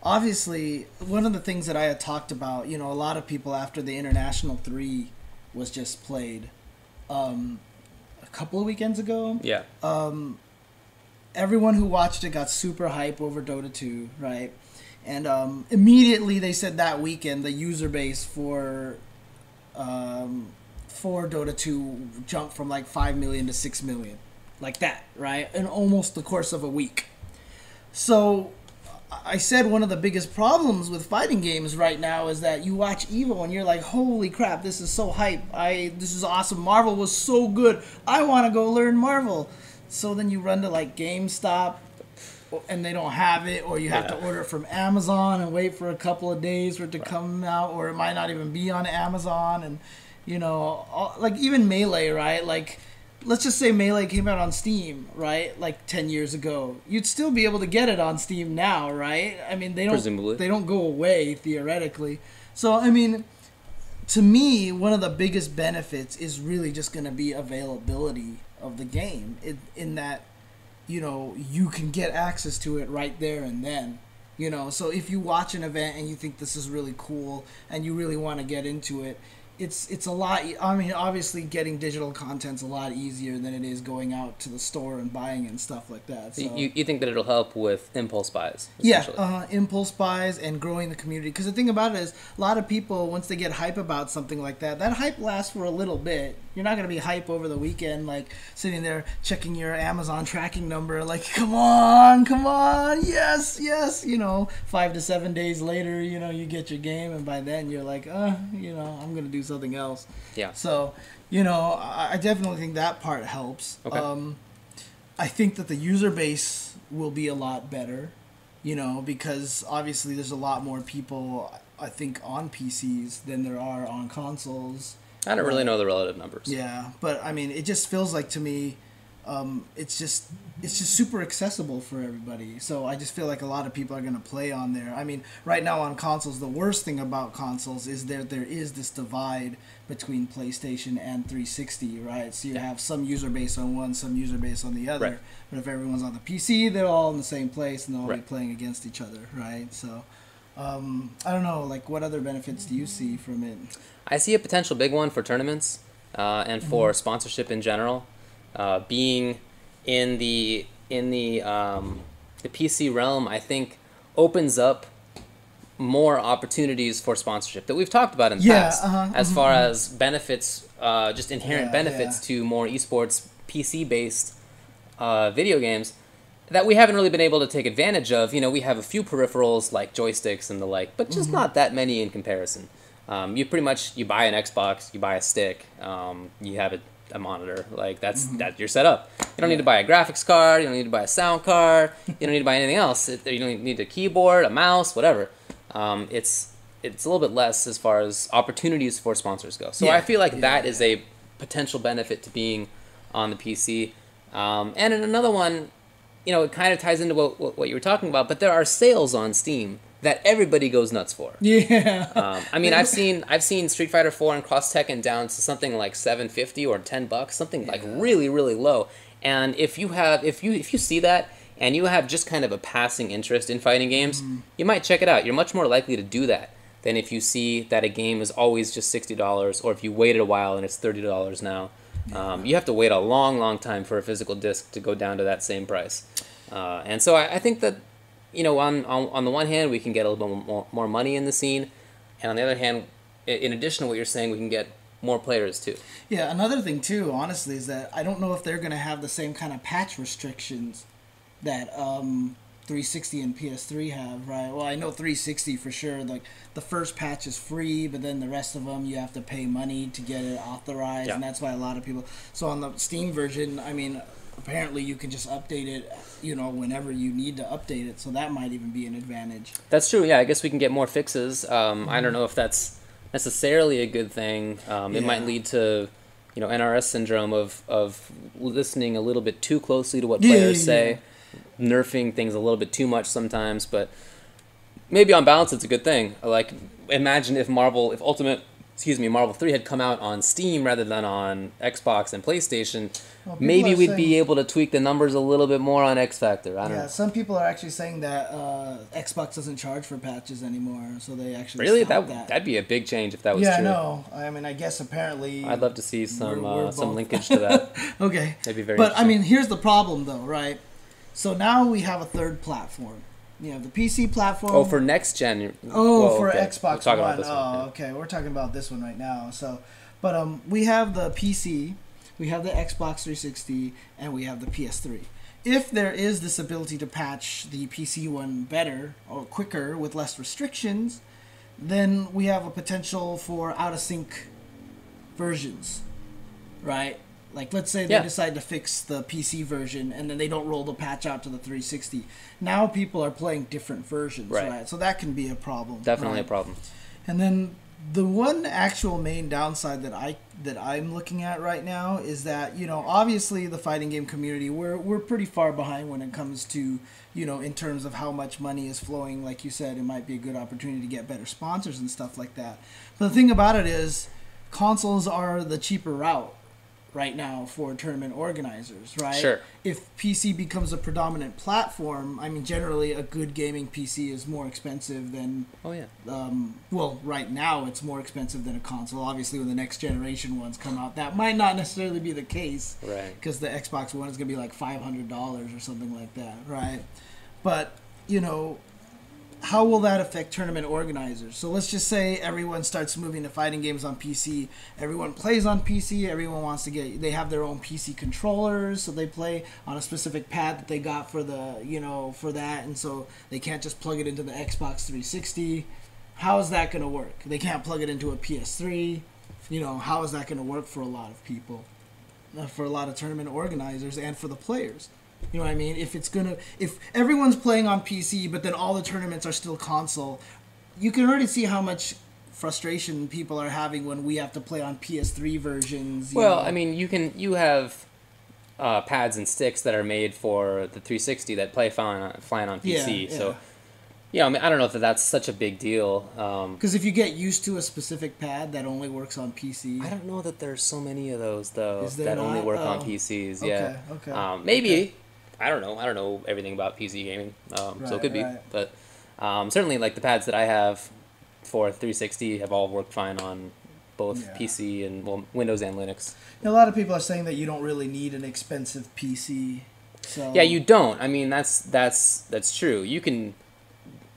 Obviously, one of the things that I had talked about, a lot of people after the International 3 was just played a couple of weekends ago. Yeah. Everyone who watched it got super hype over Dota 2, right? And immediately they said that weekend the user base for Dota 2 jumped from like 5 million to 6 million. Like that, right? In almost the course of a week. So I said one of the biggest problems with fighting games right now is that you watch EVO and you're like, holy crap, this is so hype. This is awesome. Marvel was so good. I want to go learn Marvel. So then you run to like GameStop, and they don't have it, or you have to order it from Amazon and wait for a couple of days for it to come out, or it might not even be on Amazon. And like even Melee, right? Like, let's just say Melee came out on Steam, right? Like 10 years ago, you'd still be able to get it on Steam now, right? I mean, they don't go away theoretically. So I mean, to me, one of the biggest benefits is really just going to be availability of the game, in that you can get access to it right there and then. So if you watch an event and you think this is really cool and you really want to get into it, it's a lot. I mean, obviously getting digital content's a lot easier than it is going out to the store and buying it and stuff like that. So you think that it'll help with impulse buys? Yeah, impulse buys and growing the community. Because the thing about it is, a lot of people, once they get hype about something like that hype lasts for a little bit. You're not going to be hype over the weekend, like sitting there checking your Amazon tracking number, like, come on, yes. 5 to 7 days later, you get your game, and by then you're like, I'm going to do something else. Yeah. So, I definitely think that part helps. Okay. I think that the user base will be a lot better, because obviously there's a lot more people, I think, on PCs than there are on consoles. I don't really know the relative numbers. Yeah, but I mean, it just feels like to me, it's just super accessible for everybody. So I just feel like a lot of people are going to play on there. I mean, right now on consoles, the worst thing about consoles is there is this divide between PlayStation and 360, right? So you have some user base on one, some user base on the other. Right. But if everyone's on the PC, they're all in the same place and they'll all Right. be playing against each other, right? So I don't know, like, what other benefits do you see from it? I see a potential big one for tournaments and for sponsorship in general. Being in the PC realm, I think opens up more opportunities for sponsorship that we've talked about in the past, as far as benefits, just inherent benefits to more esports PC-based video games that we haven't really been able to take advantage of. We have a few peripherals like joysticks and the like, but just not that many in comparison. You buy an Xbox, you buy a stick, you have a monitor. Like that's your setup. You don't need to buy a graphics card. You don't need to buy a sound card. You don't need to buy anything else. You don't need a keyboard, a mouse, whatever. It's a little bit less as far as opportunities for sponsors go. So I feel like that is a potential benefit to being on the PC. And in another one, it kind of ties into what you were talking about, but there are sales on Steam that everybody goes nuts for. Yeah. I mean, I've seen Street Fighter 4 and Cross Tekken down to something like $7.50 or $10, something like really, really low. And if you see that and you have just kind of a passing interest in fighting games, you might check it out. You're much more likely to do that than if you see that a game is always just $60, or if you waited a while and it's $30 now. You have to wait a long, long time for a physical disc to go down to that same price. And so I think that, on the one hand, we can get a little bit more money in the scene, and on the other hand, in addition to what you're saying, we can get more players too. Yeah, another thing too, honestly, is that I don't know if they're going to have the same kind of patch restrictions that 360 and PS3 have, right? Well, I know 360 for sure. Like the first patch is free, but then the rest of them you have to pay money to get it authorized, and that's why a lot of people. So on the Steam version, I mean, apparently you can just update it, whenever you need to update it. So that might even be an advantage. That's true. Yeah, I guess we can get more fixes. I don't know if that's necessarily a good thing. It might lead to, NRS syndrome of listening a little bit too closely to what players say. Nerfing things a little bit too much sometimes, but maybe on balance it's a good thing. Like, imagine if Marvel 3 had come out on Steam rather than on Xbox and PlayStation. Well, maybe we'd be able to tweak the numbers a little bit more on X Factor. I don't know. Some people are actually saying that Xbox doesn't charge for patches anymore, so they actually really stopped that. That'd be a big change if that was true. Yeah, no. I mean, I guess apparently. I'd love to see some linkage to that. Okay, that'd be very. But I mean, here's the problem, though, right? So now we have a third platform. You have the PC platform. Oh, for next gen. For Xbox One. About this one. Okay. We're talking about this one right now. So, but we have the PC, we have the Xbox 360, and we have the PS3. If there is this ability to patch the PC one better or quicker with less restrictions, then we have a potential for out-of-sync versions, right? Like, let's say they decide to fix the PC version and then they don't roll the patch out to the 360. Now people are playing different versions, right? So that can be a problem. Definitely a problem. And then the one actual main downside that I'm looking at right now is that, obviously the fighting game community, we're pretty far behind when it comes to, in terms of how much money is flowing. Like you said, it might be a good opportunity to get better sponsors and stuff like that. But the thing about it is consoles are the cheaper route right now for tournament organizers, right? Sure. If PC becomes a predominant platform, I mean, generally a good gaming PC is more expensive than... Oh, yeah. Well, right now it's more expensive than a console. Obviously, when the next generation ones come out, that might not necessarily be the case. Right. Because the Xbox One is going to be like $500 or something like that, right? But, how will that affect tournament organizers? So let's just say everyone starts moving to fighting games on PC. Everyone plays on PC. Everyone wants to they have their own PC controllers, so they play on a specific pad that they got for for that, and so they can't just plug it into the Xbox 360. How is that going to work? They can't plug it into a PS3. How is that going to work for a lot of people? For a lot of tournament organizers and for the players. You know what I mean? If everyone's playing on PC, but then all the tournaments are still console, you can already see how much frustration people are having when we have to play on PS3 versions. I mean, you have pads and sticks that are made for the 360 that play fine on PC. Yeah. So, I mean, I don't know if that's such a big deal. Because if you get used to a specific pad that only works on PC, I don't know that there's so many of those though that only work on PCs. Okay, yeah. Okay. Maybe. Okay. I don't know everything about PC gaming, so it could be. But certainly, like the pads that I have for 360 have all worked fine on both PC and Windows and Linux. A lot of people are saying that you don't really need an expensive PC. So yeah, you don't. I mean, that's true. You can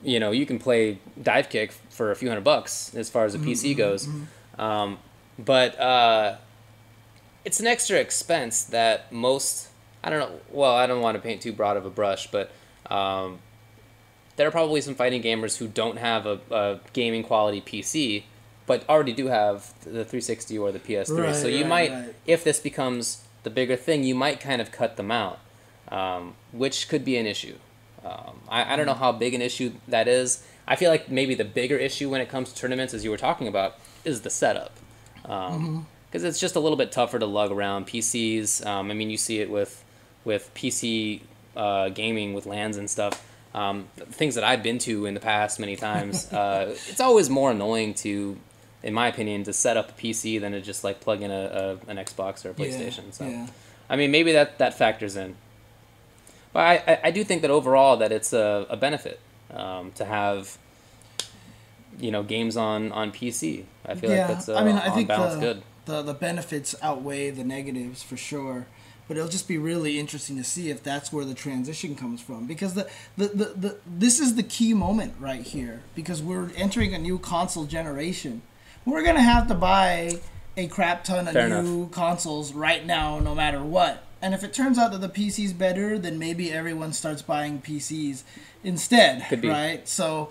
play Divekick for a few $100 as far as a PC goes, but it's an extra expense that most. I don't know. Well, I don't want to paint too broad of a brush, but there are probably some fighting gamers who don't have a gaming quality PC but already do have the 360 or the PS3. Right, so you right, might, right. if this becomes the bigger thing, you might kind of cut them out, which could be an issue. I don't know how big an issue that is. I feel like maybe the bigger issue when it comes to tournaments, as you were talking about, is the setup. Because it's just a little bit tougher to lug around PCs. I mean, you see it with PC gaming with LANs and stuff. Things that I've been to in the past many times. It's always more annoying to, in my opinion, to set up a PC than to just like plug in an Xbox or a PlayStation. I mean, maybe that factors in. But I do think that overall that it's a benefit to have, games on PC. I feel like that's I think balance good. The benefits outweigh the negatives for sure, but it'll just be really interesting to see if that's where the transition comes from, because this is the key moment right here, because we're entering a new console generation. We're gonna have to buy a crap ton of new consoles right now, no matter what. And if it turns out that the PC's better, then maybe everyone starts buying PCs instead. Could be. Right? So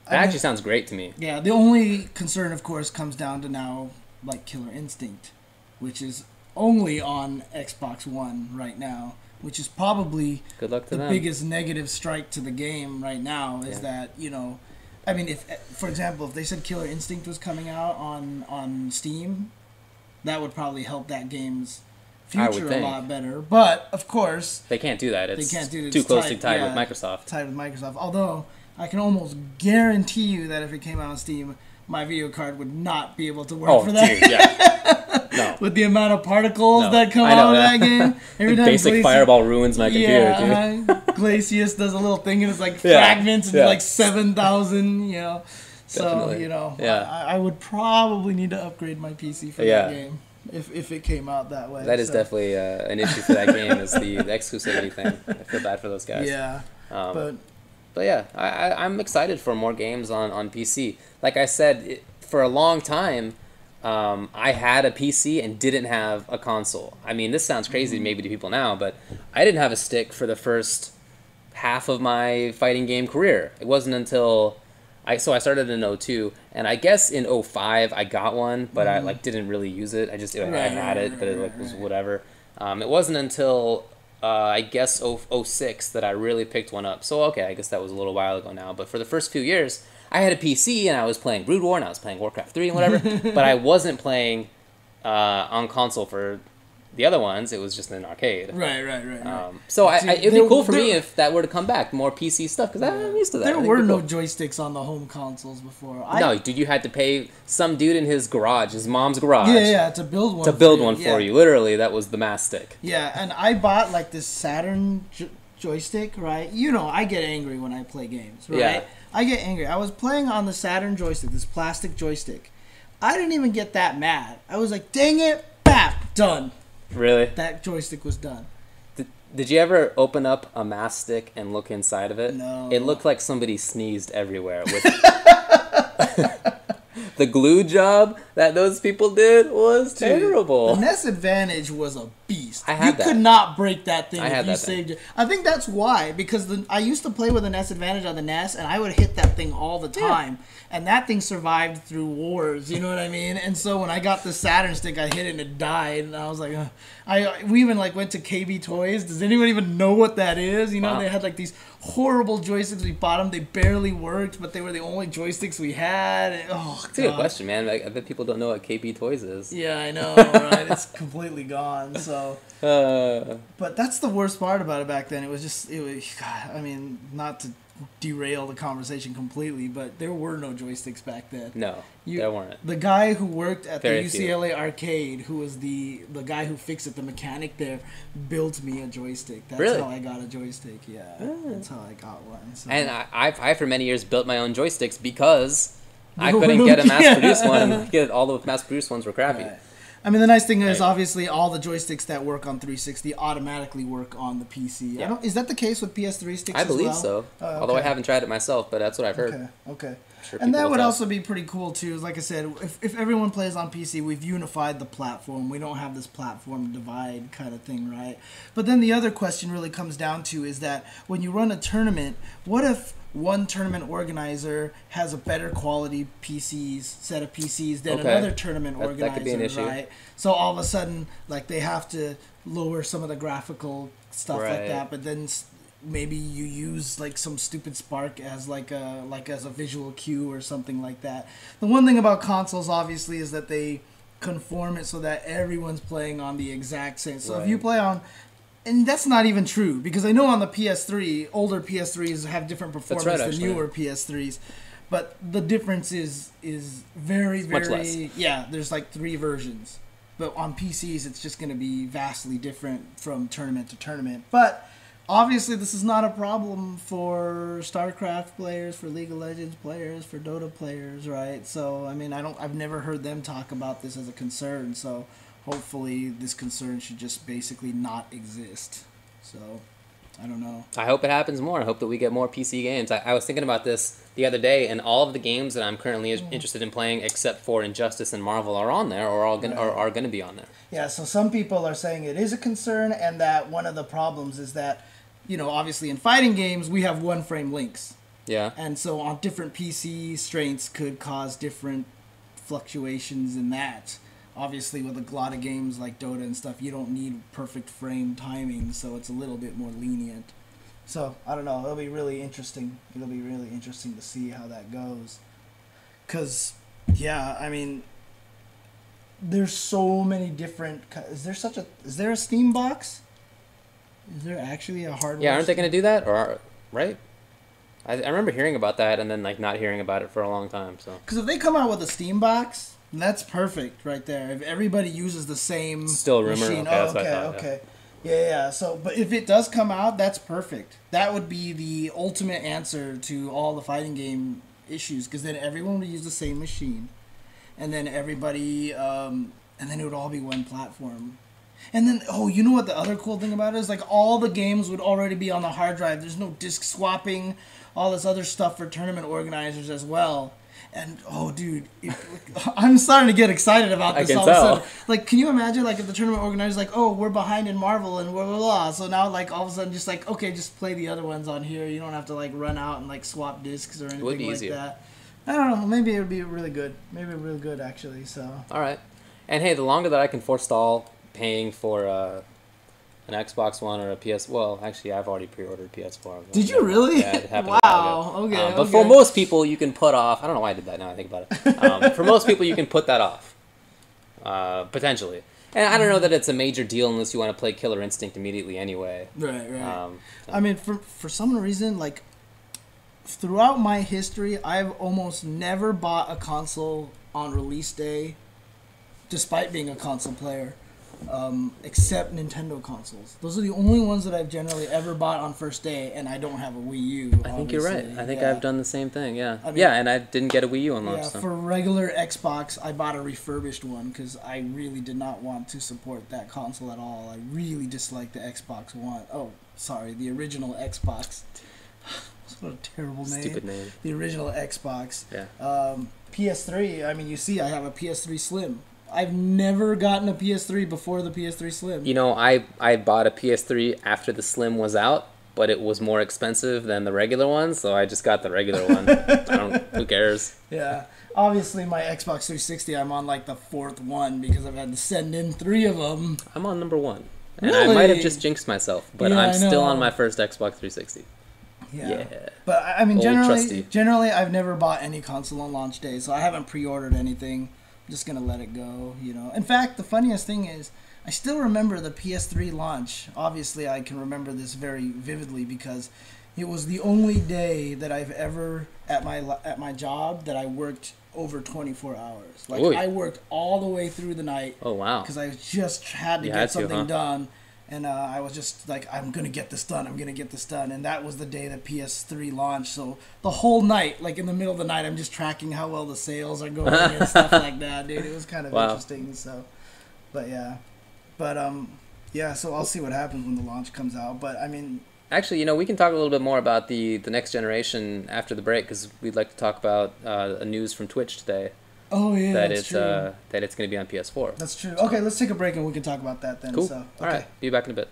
that actually sounds great to me. Yeah, the only concern, of course, comes down to now, like Killer Instinct, which is only on Xbox One right now, which is probably good luck to the them. biggest negative strike to the game right now, is that, I mean, if, for example, if they said Killer Instinct was coming out on Steam, that would probably help that game's future a lot better. But, of course, they can't do that. They can't do it. Too closely tied with Microsoft. Tied with Microsoft. Although, I can almost guarantee you that if it came out on Steam, my video card would not be able to work for that. Dude, yeah. No. With the amount of particles that come out of that game. Every time basic fireball ruins my computer, dude. Glacius does a little thing and it's like fragments and like 7,000, So, Definitely. I would probably need to upgrade my PC for that game if it came out that way. That is definitely an issue for that game, is the exclusivity thing. I feel bad for those guys. Yeah. But yeah, I'm excited for more games on PC. Like I said, for a long time, I had a PC and didn't have a console. I mean, this sounds crazy maybe to people now, but I didn't have a stick for the first half of my fighting game career. It wasn't until I started in 2002, and I guess in 2005 I got one, but I didn't really use it. I had it, but it was whatever. It wasn't until I guess 2006 that I really picked one up. So okay, I guess that was a little while ago now. But for the first few years, I had a PC and I was playing Brood War and I was playing Warcraft 3 and whatever. But I wasn't playing on console for the other ones. It was just in an arcade. Right. So it'd be cool for me if that were to come back, more PC stuff, because I'm used to that. There were no joysticks on the home consoles before. No, dude, you had to pay some dude in his garage, his mom's garage. Yeah, to build one. For you. Literally, that was the mass stick. Yeah, and I bought like this Saturn joystick, right? I get angry when I play games, right? Yeah. I get angry. I was playing on the Saturn joystick, this plastic joystick. I didn't even get that mad. I was like, dang it, bap, done. Really? That joystick was done. Did you ever open up a mass stick and look inside of it? No. It looked like somebody sneezed everywhere. With the glue job that those people did was terrible. The NES Advantage was a beast. I had that. You could not break that thing if you that saved it. I think that's why, because I used to play with the NES Advantage on the NES, and I would hit that thing all the time. Yeah. And that thing survived through wars, you know what I mean? And so when I got the Saturn stick, I hit it and it died. And I was like, we even like went to KB Toys. Does anyone even know what that is? Wow. They had like these horrible joysticks. We bought them. They barely worked, but they were the only joysticks we had. And, That's a good question, man. I bet people don't know what KB Toys is. Yeah, I know, right? It's completely gone. So, but that's the worst part about it back then. It was God, I mean, not to derail the conversation completely, but there were no joysticks back then. No, there weren't. The guy who worked at Very the UCLA arcade, who was the guy who fixed it, the mechanic there, built me a joystick. That's how I got a joystick. Yeah, that's how I got one. So. And I for many years built my own joysticks because I couldn't get a mass-produced one. And all the mass-produced ones were crappy. Right. I mean, the nice thing is, obviously, all the joysticks that work on 360 automatically work on the PC. Yeah. Is that the case with PS3 sticks I believe so. Although I haven't tried it myself, but that's what I've heard. Okay. Sure, and that would also be pretty cool, too. Like I said, if everyone plays on PC, we've unified the platform. We don't have this platform divide kind of thing, right? But then the other question really comes down to is that when you run a tournament, what if one tournament organizer has a better quality set of PCs than Okay. another tournament organizer, that could be an issue. right? So all of a sudden, like, they have to lower some of the graphical stuff like Right. that, but then maybe you use like some stupid spark as as a visual cue or something like that. The one thing about consoles, obviously, is that they conform it so that everyone's playing on the exact same. So if you play on, and that's not even true, because I know on the PS3, older PS3s have different performance than newer PS3s, but the difference is very, much less. very, yeah, there's like 3 versions. But on PCs, it's just going to be vastly different from tournament to tournament. But obviously, this is not a problem for StarCraft players, for League of Legends players, for Dota players, right? So, I mean, I've never heard them talk about this as a concern. So, hopefully, this concern should just basically not exist. So, I don't know. I hope it happens more. I hope that we get more PC games. I was thinking about this the other day, and all of the games that I'm currently interested in playing, except for Injustice and Marvel, are on there, or are going to be on there. Yeah, so some people are saying it is a concern, and that one of the problems is that, you know, obviously in fighting games, we have one-frame links. Yeah. And so on different PC strengths could cause different fluctuations in that. Obviously, with a lot of games like Dota and stuff, you don't need perfect frame timing, so it's a little bit more lenient. So, I don't know. It'll be really interesting. It'll be really interesting to see how that goes. Because, yeah, I mean, there's so many different... Is there a Steam box? Is there actually a hardware? Yeah, aren't they going to do that? Right? I remember hearing about that and then like not hearing about it for a long time. So because if they come out with a Steam box, that's perfect right there. If everybody uses the same still a rumor. machine, Okay, that's what I thought, okay. Yeah. So, but if it does come out, that's perfect. That would be the ultimate answer to all the fighting game issues, because then everyone would use the same machine, and then everybody, and then it would all be one platform. And then, you know what the other cool thing about it is? Like, all the games would already be on the hard drive. There's no disc swapping, all this other stuff for tournament organizers as well. And, dude, I'm starting to get excited about this. I can all tell. Of a sudden. Like, can you imagine, like, if the tournament organizer's like, we're behind in Marvel and blah, blah, blah. So now, like, all of a sudden, just like, okay, just play the other ones on here. You don't have to, like, run out and, like, swap discs or anything like easier. that. I don't know. Maybe it would be really good. Maybe really good, actually. So. All right. And, hey, the longer that I can forestall paying for an Xbox One or a PS... Well, actually, I've already pre-ordered PS4. Did you really? Yeah, it happened. Wow. Okay. But for most people, you can put off... I don't know why I did that now I think about it. For most people, you can put that off. Potentially. And I don't know that it's a major deal unless you want to play Killer Instinct immediately anyway. Right. I mean, for some reason, like, throughout my history, I've almost never bought a console on release day, despite being a console player, except Nintendo consoles. Those are the only ones that I've generally ever bought on first day, and I don't have a Wii U. I think you're right. I think I've done the same thing, yeah. I mean, and I didn't get a Wii U on launch. Yeah, so. for regular Xbox, I bought a refurbished one because I really did not want to support that console at all. I really disliked the Xbox One. Oh, sorry, the original Xbox. What a terrible name. Stupid name. The original Xbox. Yeah. PS3, I mean, you see, I have a PS3 Slim. I've never gotten a PS3 before the PS3 Slim. You know, I bought a PS3 after the Slim was out, but it was more expensive than the regular one, so I just got the regular one. Who cares? Yeah. Obviously, my Xbox 360, I'm on like the 4th one because I've had to send in 3 of them. I'm on number 1. And Really? I might have just jinxed myself, but Yeah, I'm I know. still on my first Xbox 360. Yeah. But I mean, Old trusty. generally, I've never bought any console on launch day, so I haven't pre-ordered anything. I'm just gonna let it go, you know. In fact, the funniest thing is, I still remember the PS3 launch. Obviously, I can remember this very vividly because it was the only day that I've ever at my job that I worked over 24 hours. Like, Oy. I worked all the way through the night. Oh, wow. Because I just had to get something done. And I was just like, I'm going to get this done. And that was the day that PS3 launched. So the whole night, like in the middle of the night, I'm just tracking how well the sales are going and stuff like that, dude. It was kind of interesting. So, but yeah. But, so I'll see what happens when the launch comes out. But, I mean... Actually, you know, we can talk a little bit more about the next generation after the break, because we'd like to talk about news from Twitch today. Oh, yeah, that's true. That it's going to be on PS4. That's true. Okay, let's take a break and we can talk about that then. Cool. So, okay. All right. Be back in a bit.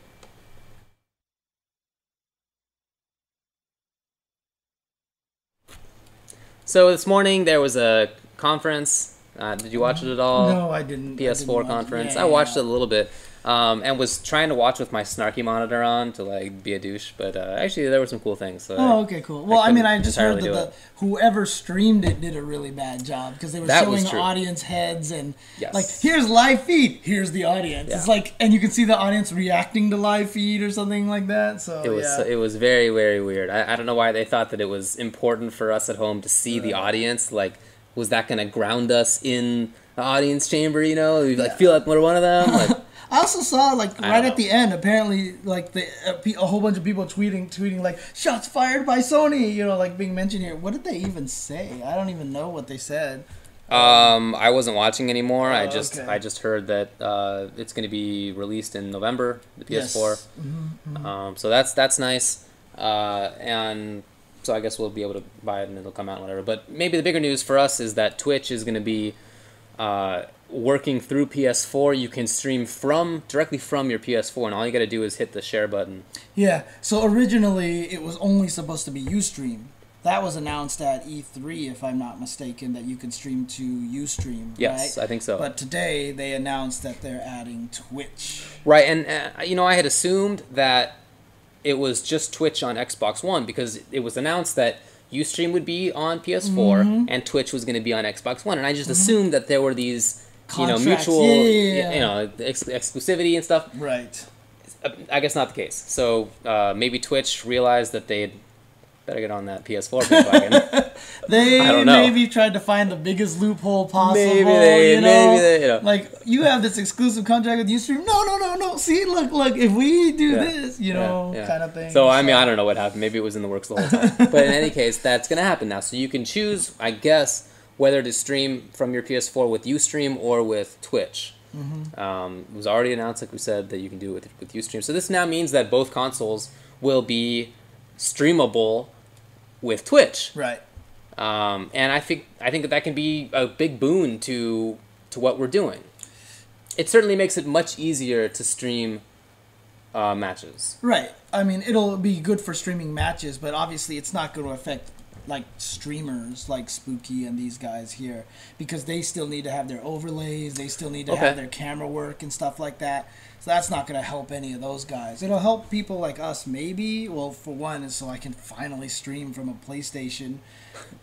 So this morning there was a conference. Did you watch it at all? No, I didn't. PS4 conference. I watched it a little bit. And was trying to watch with my snarky monitor on to like be a douche, but actually there were some cool things. So okay, cool. Well, I just heard that whoever streamed it did a really bad job because they were showing audience heads and like, here's live feed, here's the audience. Yeah. It's like, and you can see the audience reacting to live feed or something like that. So it was very, very weird. I don't know why they thought that it was important for us at home to see the audience. Like, was that going to ground us in the audience chamber? You know, we like feel like we're one of them. Like. I also saw, like, right at the end, apparently, like, a whole bunch of people tweeting, like, shots fired by Sony, you know, like, being mentioned here. What did they even say? I don't even know what they said. I wasn't watching anymore. I just heard that it's going to be released in November, the PS4. Yes. Mm-hmm. So that's nice. And so I guess we'll be able to buy it and it'll come out and whatever. But maybe the bigger news for us is that Twitch is going to be... working through PS4, you can stream directly from your PS4, and all you got to do is hit the share button. Yeah. So originally, it was only supposed to be Ustream. That was announced at E3, if I'm not mistaken, that you could stream to Ustream. Yes, right? I think so. But today they announced that they're adding Twitch. Right, and I had assumed that it was just Twitch on Xbox One because it was announced that Ustream would be on PS4 and Twitch was going to be on Xbox One, and I just assumed that there were these mutual exclusivity and stuff. Right. I guess not the case. So maybe Twitch realized that they'd better get on that PS4 bandwagon. They maybe tried to find the biggest loophole possible. Maybe they like, you have this exclusive contract with Ustream. No. See, look. If we do this, kind of thing. So I mean, I don't know what happened. Maybe it was in the works the whole time. But in any case, that's going to happen now. So you can choose, I guess, whether to stream from your PS4 with Ustream or with Twitch. Mm-hmm. It was already announced, like we said, that you can do it with Ustream. So this now means that both consoles will be streamable with Twitch. Right. And I think that can be a big boon to what we're doing. It certainly makes it much easier to stream matches. Right. I mean, it'll be good for streaming matches, but obviously it's not going to affect like streamers like Spooky and these guys here because they still need to have their overlays, they still need to have their camera work and stuff like that. So that's not going to help any of those guys. It'll help people like us maybe. Well, for one, is so I can finally stream from a PlayStation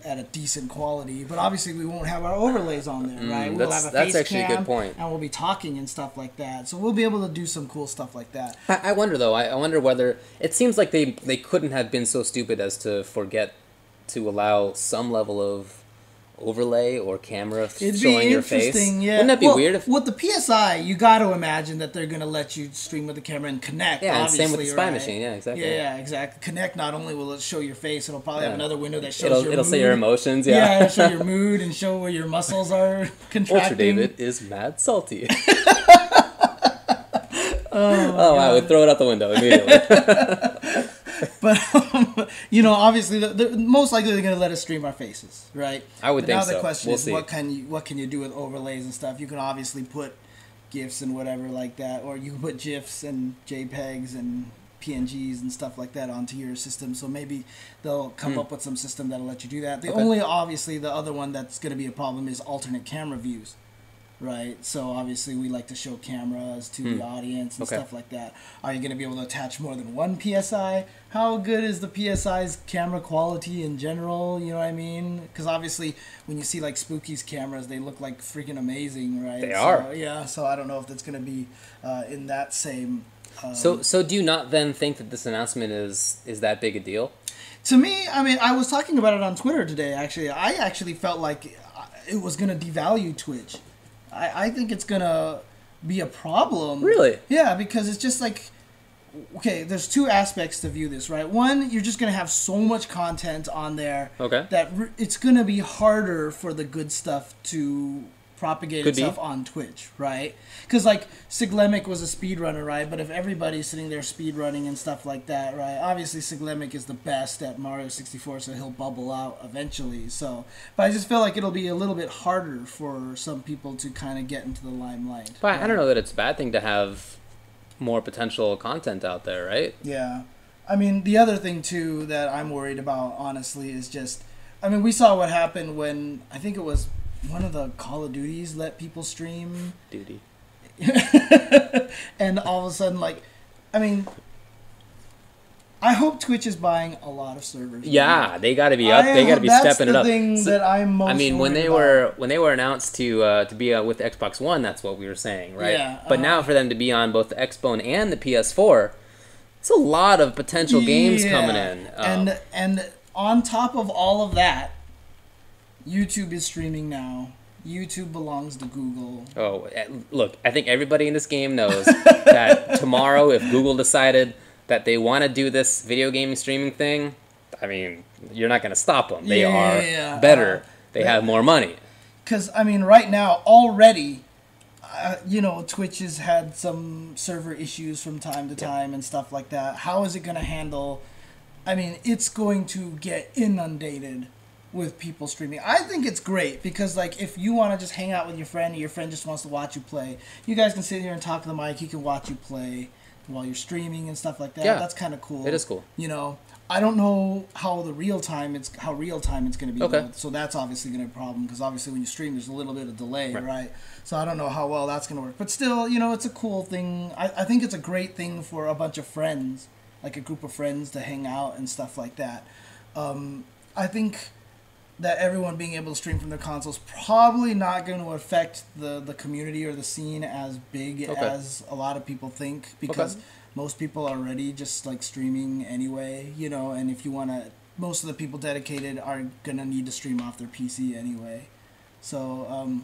at a decent quality. But obviously we won't have our overlays on there, right? We'll have a face actually cam, a good point. and we'll be talking and stuff like that. So we'll be able to do some cool stuff like that. I wonder though. I wonder whether it seems like they couldn't have been so stupid as to forget to allow some level of overlay or camera showing your face. Yeah. Wouldn't that be weird? With the PSI, you got to imagine that they're going to let you stream with the camera and connect. Yeah, obviously, and same with the spy machine. Yeah, exactly. Yeah, exactly. Connect, not only will it show your face, it'll probably have another window that shows your mood. It'll say your emotions. Yeah, it'll show your mood and show where your muscles are contracting. Ultra David is mad salty. I would throw it out the window immediately. But obviously, most likely they're going to let us stream our faces, right? I would think so. Now the question is, see. what can you do with overlays and stuff? You can obviously put GIFs and whatever like that, or you can put GIFs and JPEGs and PNGs and stuff like that onto your system. So maybe they'll come up with some system that'll let you do that. The other one that's going to be a problem is alternate camera views. Right, so obviously we like to show cameras to the audience and stuff like that. Are you going to be able to attach more than one PSI? How good is the PSI's camera quality in general? You know what I mean? Because obviously when you see like Spooky's cameras, they look like freaking amazing, right? They are. Yeah, so I don't know if that's going to be in that same... So do you not then think that this announcement is that big a deal? To me, I mean, I was talking about it on Twitter today, actually. I actually felt like it was going to devalue Twitch. I think it's going to be a problem. Really? Yeah, because it's just like, okay, there's two aspects to view this, right? One, you're just going to have so much content on there that it's going to be harder for the good stuff to propagate itself on Twitch, right? Because like Siglemic was a speedrunner, right? But if everybody's sitting there speedrunning and stuff like that, right? Obviously Siglemic is the best at Mario 64, so he'll bubble out eventually. So, but I just feel like it'll be a little bit harder for some people to kind of get into the limelight. But I don't know that it's a bad thing to have more potential content out there, right? Yeah. I mean, the other thing too that I'm worried about, honestly, is just I mean, we saw what happened when I think it was one of the Call of Duties let people stream. Duty. And all of a sudden, like, I mean, I hope Twitch is buying a lot of servers. Yeah, they got to be up. They got to be stepping it up. That's the thing that I'm most. I mean, when they were announced to be with the Xbox One, that's what we were saying, right? Yeah. But now for them to be on both the Xbone and the PS4, it's a lot of potential games coming in. And on top of all of that, YouTube is streaming now. YouTube belongs to Google. Oh, look, I think everybody in this game knows that tomorrow, if Google decided that they want to do this video game streaming thing, I mean, you're not going to stop them. They are better. They have more money. Because, I mean, right now, already, Twitch has had some server issues from time to time and stuff like that. How is it going to handle... I mean, it's going to get inundated with people streaming. I think it's great because, like, if you want to just hang out with your friend and your friend just wants to watch you play, you guys can sit here and talk to the mic. He can watch you play while you're streaming and stuff like that. Yeah, that's kind of cool. It is cool. I don't know how real time it's going to be. Okay. So that's obviously going to be a problem because obviously when you stream, there's a little bit of delay, right? So I don't know how well that's going to work. But still, it's a cool thing. I think it's a great thing for a bunch of friends, like a group of friends to hang out and stuff like that. I think that everyone being able to stream from their consoles probably not going to affect the community or the scene as big as a lot of people think because most people are already just like streaming anyway, and if you want to, most of the people dedicated are going to need to stream off their PC anyway. So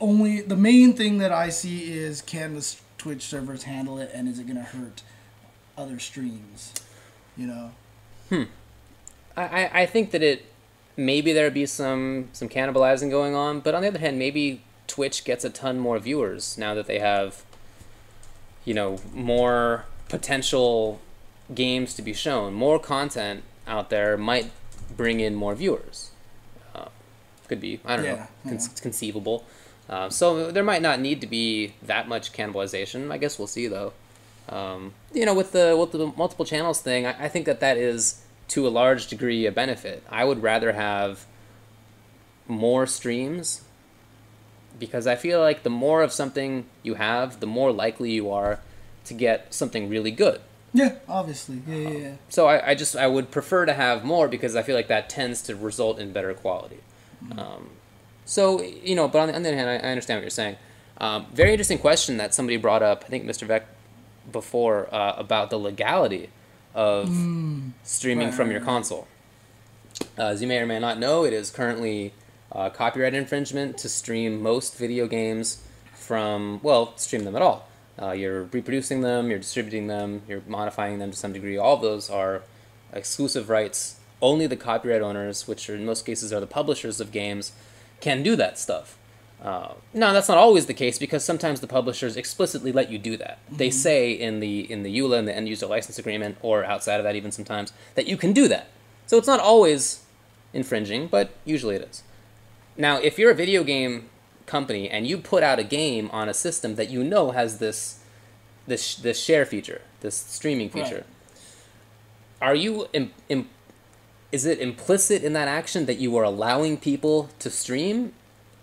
only the main thing that I see is can the Twitch servers handle it and is it going to hurt other streams, I think that maybe there'd be some cannibalizing going on, but on the other hand, maybe Twitch gets a ton more viewers now that they have, more potential games to be shown. More content out there might bring in more viewers. Could be, I don't know, conceivable. So there might not need to be that much cannibalization. I guess we'll see though. With the multiple channels thing, I think that is to a large degree a benefit. I would rather have more streams because I feel like the more of something you have, the more likely you are to get something really good. Yeah, obviously. Yeah. So I would prefer to have more because I feel like that tends to result in better quality. Mm-hmm. But on the other hand, I understand what you're saying. Very interesting question that somebody brought up, I think Mr. Vec before, about the legality of streaming from your console. As you may or may not know, it is currently copyright infringement to stream most video games stream them at all. You're reproducing them, you're distributing them, you're modifying them to some degree. All of those are exclusive rights. Only the copyright owners, which in most cases are the publishers of games, can do that stuff. Now, that's not always the case because sometimes the publishers explicitly let you do that. Mm-hmm. They say in the EULA, in the end user license agreement, or outside of that even sometimes, that you can do that. So it's not always infringing, but usually it is. Now, if you're a video game company and you put out a game on a system that has this share feature, this streaming feature, are you is it implicit in that action that you are allowing people to stream?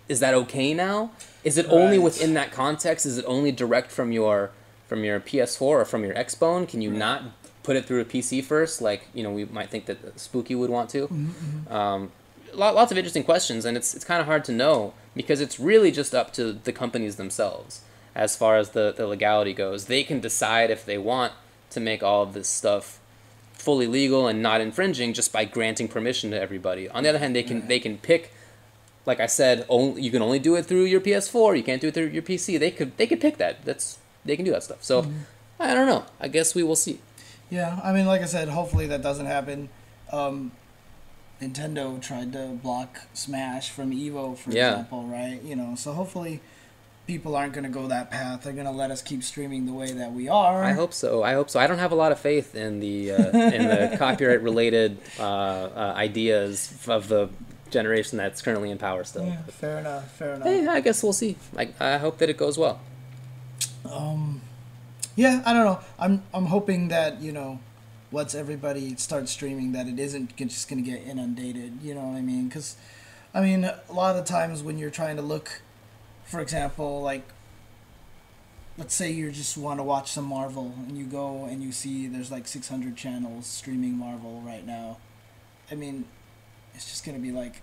Is that okay now? Is it only within that context? Is it only direct from your PS4 or from your Xbone? Can you not put it through a PC first, like we might think that Spooky would want to? Mm-hmm. Lots of interesting questions, and it's kind of hard to know because it's really just up to the companies themselves as far as the legality goes. They can decide if they want to make all of this stuff fully legal and not infringing just by granting permission to everybody. On the other hand, they can pick, like I said, you can only do it through your PS4. You can't do it through your PC. They could pick that. They can do that stuff. So I don't know. I guess we will see. Yeah, I mean, like I said, hopefully that doesn't happen. Nintendo tried to block Smash from Evo, for example, right? So hopefully people aren't going to go that path. They're going to let us keep streaming the way that we are. I hope so. I don't have a lot of faith in the copyright related ideas of the generation that's currently in power still. Yeah, fair enough. Hey, I guess we'll see. I hope that it goes well. Yeah, I don't know. I'm hoping that once everybody starts streaming that it isn't just going to get inundated. You know what I mean? Because, I mean, a lot of times when you're trying to look, for example, like, let's say you just want to watch some Marvel, and you go and you see there's like 600 channels streaming Marvel right now. I mean, it's just going to be like,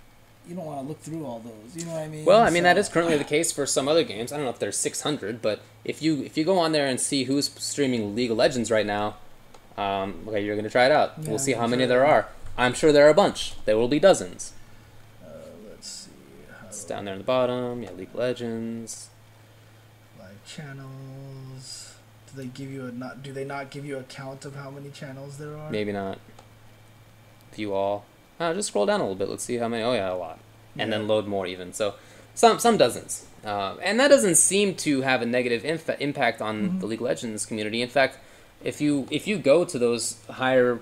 you don't want to look through all those. You know what I mean? Well, I mean, that is currently the case for some other games. I don't know if there's 600, but if you go on there and see who's streaming League of Legends right now, okay, you're going to try it out. Yeah, we'll see how many there are. I'm sure there are a bunch. There will be dozens. Let's see. It's down there in the bottom. Yeah, League of Legends. Live channels. Do they give you do they not give you a count of how many channels there are? Maybe not. View all. Just scroll down a little bit. Let's see how many. Oh yeah, a lot. And then load more even. So some dozens. And that doesn't seem to have a negative impact on the League of Legends community. In fact, if you go to those higher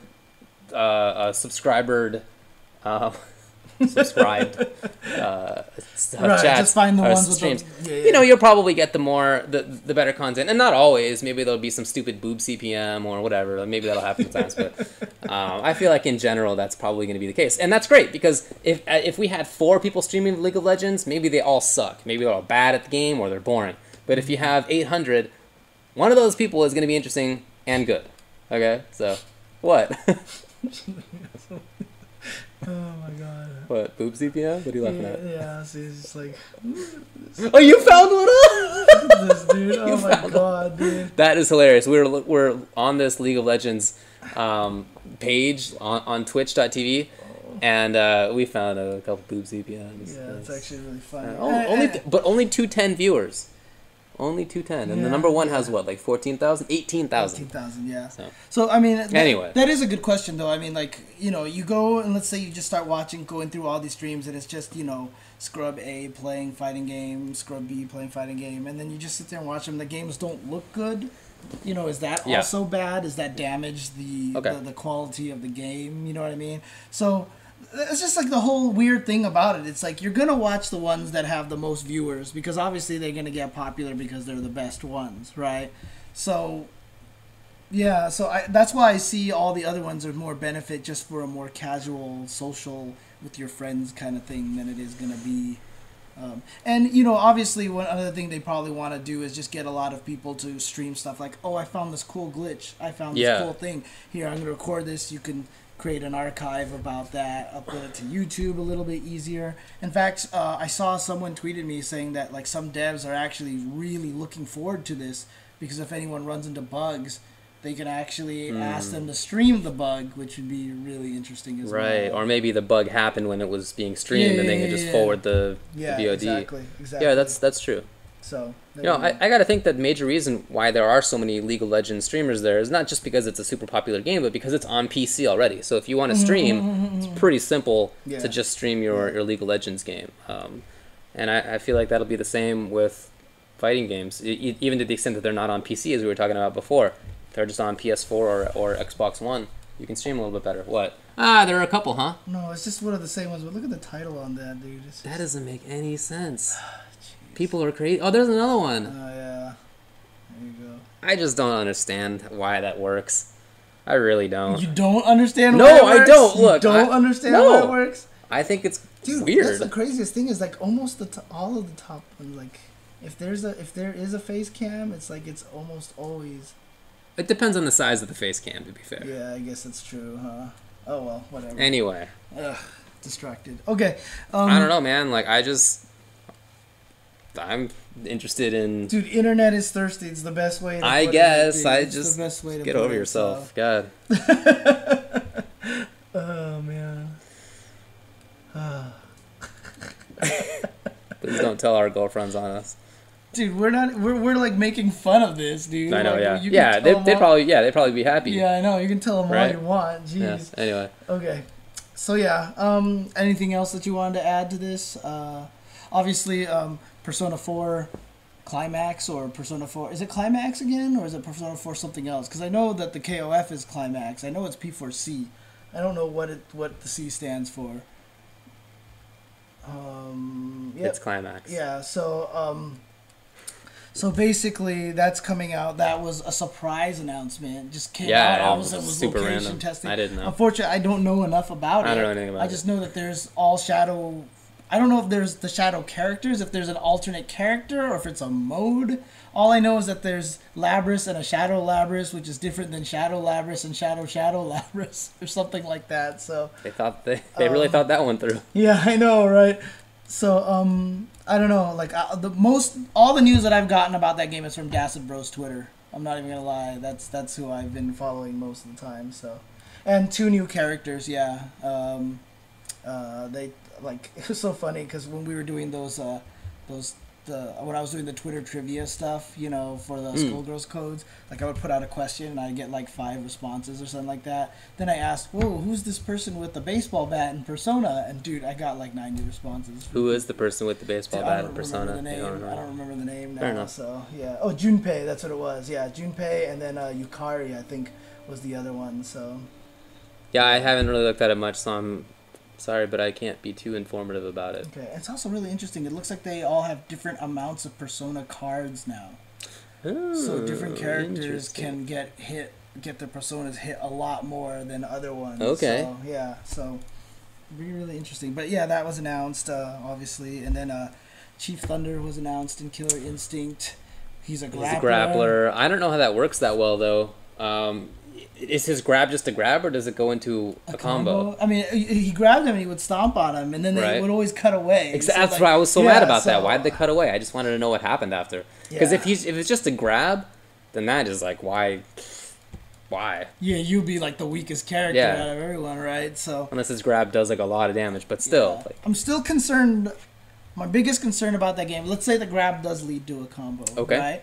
subscribed Right, chats, just find the ones streams. with the, You know, you'll probably get the better content, and not always. Maybe there'll be some stupid boob CPM or whatever. Maybe that'll happen at times, but I feel like in general that's probably going to be the case, and that's great because if we had 4 people streaming League of Legends, maybe they all suck. Maybe they're all bad at the game or they're boring. But if you have 800, one of those people is going to be interesting and good. Okay, so what? Oh my god. What, boob CPM? What are you laughing at? Yeah, see, it's just like... Oh, you found one? This dude, oh my god, dude. That is hilarious. We're on this League of Legends page on twitch.tv, and we found a couple boob CPMs. Yeah, it's actually really funny. Only 210 viewers. Only 210. And the number one has what, like 14,000? 18,000. 18,000, yeah. So I mean, anyway. That is a good question, though. I mean, like, you know, you go and let's say you just start going through all these streams, and it's just, you know, Scrub A playing fighting game, Scrub B playing fighting game, and then you just sit there and watch them. The games don't look good. You know, is that also bad? Does that damage the quality of the game? You know what I mean? So it's just like the whole weird thing about it. It's like you're gonna watch the ones that have the most viewers because obviously they're gonna get popular because they're the best ones, right? So yeah, that's why I see all the other ones are more benefit just for a more casual, social with your friends kind of thing than it is gonna be. And you know, obviously, one other thing they probably want to do is just get a lot of people to stream stuff like, oh, I found this cool glitch, I found this cool thing. Here, I'm gonna record this. You can create an archive about that, upload it to YouTube a little bit easier. In fact, I saw someone tweeted me saying that like some devs are actually really looking forward to this because if anyone runs into bugs, they can actually ask them to stream the bug, which would be really interesting as well. Right, or maybe the bug happened when it was being streamed and they can just forward the VOD. Exactly. Yeah, that's true. So, you know, I got to think that the major reason why there are so many League of Legends streamers there is not just because it's a super popular game, but because it's on PC already. So if you want to stream, it's pretty simple to just stream your League of Legends game. And I feel like that'll be the same with fighting games, even to the extent that they're not on PC, as we were talking about before. If they're just on PS4 or Xbox One, you can stream a little bit better. What? There are a couple, huh? No, it's just one of the same ones, but look at the title on that, dude. That doesn't make any sense. People are crazy. Oh, there's another one. Oh, yeah. There you go. I just don't understand why that works. I really don't. You don't understand why it works? No, I don't. Look, you don't understand why it works? I think it's Dude, weird. That's the craziest thing is like almost all of the top ones, like if there is a face cam, it's like it's almost always. It depends on the size of the face cam, to be fair. Yeah, I guess that's true, huh? Oh well, whatever. Anyway. Ugh, distracted. Okay. I don't know, man. Like I'm interested in. Dude, internet is thirsty. It's the best way. I guess it's just the best way to get over yourself. God. Oh man. Please don't tell our girlfriends on us. Dude, we're not. We're like making fun of this, dude. I know, like, yeah. They'd probably be happy. Yeah, I know. You can tell them all you want. Jeez. Yes. Anyway. Okay. So yeah. Anything else that you wanted to add to this? Obviously, Persona 4 Climax or Persona 4. Is it Climax again, or is it Persona 4 something else? Because I know that the KOF is Climax. I know it's P4C. I don't know what the C stands for. It's Climax. Yeah. So So basically, that's coming out. That was a surprise announcement. Just came Yeah, out. it All of a was sudden, it was super location random. testing. I didn't know. Unfortunately, I don't know enough about it. I don't know anything about it. I just know that there's all shadow. I don't know if there's the shadow characters, if there's an alternate character, or if it's a mode. All I know is that there's Labris and a Shadow Labris, which is different than Shadow Labris and Shadow Labris, or something like that. So They really thought that one through. yeah, I know, right? So I don't know. Like all the news that I've gotten about that game is from Dacid Bros Twitter. I'm not even gonna lie. That's who I've been following most of the time. So, and 2 new characters. Yeah. They like it was so funny because when we were doing when I was doing the Twitter trivia stuff, you know, for the Skullgirls codes, like I would put out a question and I'd get like 5 responses or something like that. Then I asked, "Whoa, who's this person with the baseball bat in Persona?" And dude, I got like 90 responses. Who is the person with the baseball bat in Persona? I don't remember the name now. Fair enough. So yeah. Oh, Junpei, that's what it was. Yeah, Junpei, and then Yukari, I think, was the other one. So. Yeah, I haven't really looked at it much, so I'm sorry, but I can't be too informative about it. Okay, it's also really interesting. It looks like they all have different amounts of Persona cards now. So different characters can get their personas hit a lot more than other ones. Okay. So, yeah, so really, really interesting. But yeah, that was announced, obviously. And then Chief Thunder was announced in Killer Instinct. He's a grappler. He's a grappler. I don't know how that works that well, though. Is his grab just a grab, or does it go into a combo? I mean, he grabbed him and he would stomp on him, and then they would always cut away. That's why I was so mad about that. Why did they cut away? I just wanted to know what happened after. Because if it's just a grab, then that is like, why? Yeah, you'd be like the weakest character out of everyone, right? So unless his grab does like a lot of damage, but still. Yeah. I'm still concerned. My biggest concern about that game, let's say the grab does lead to a combo, right?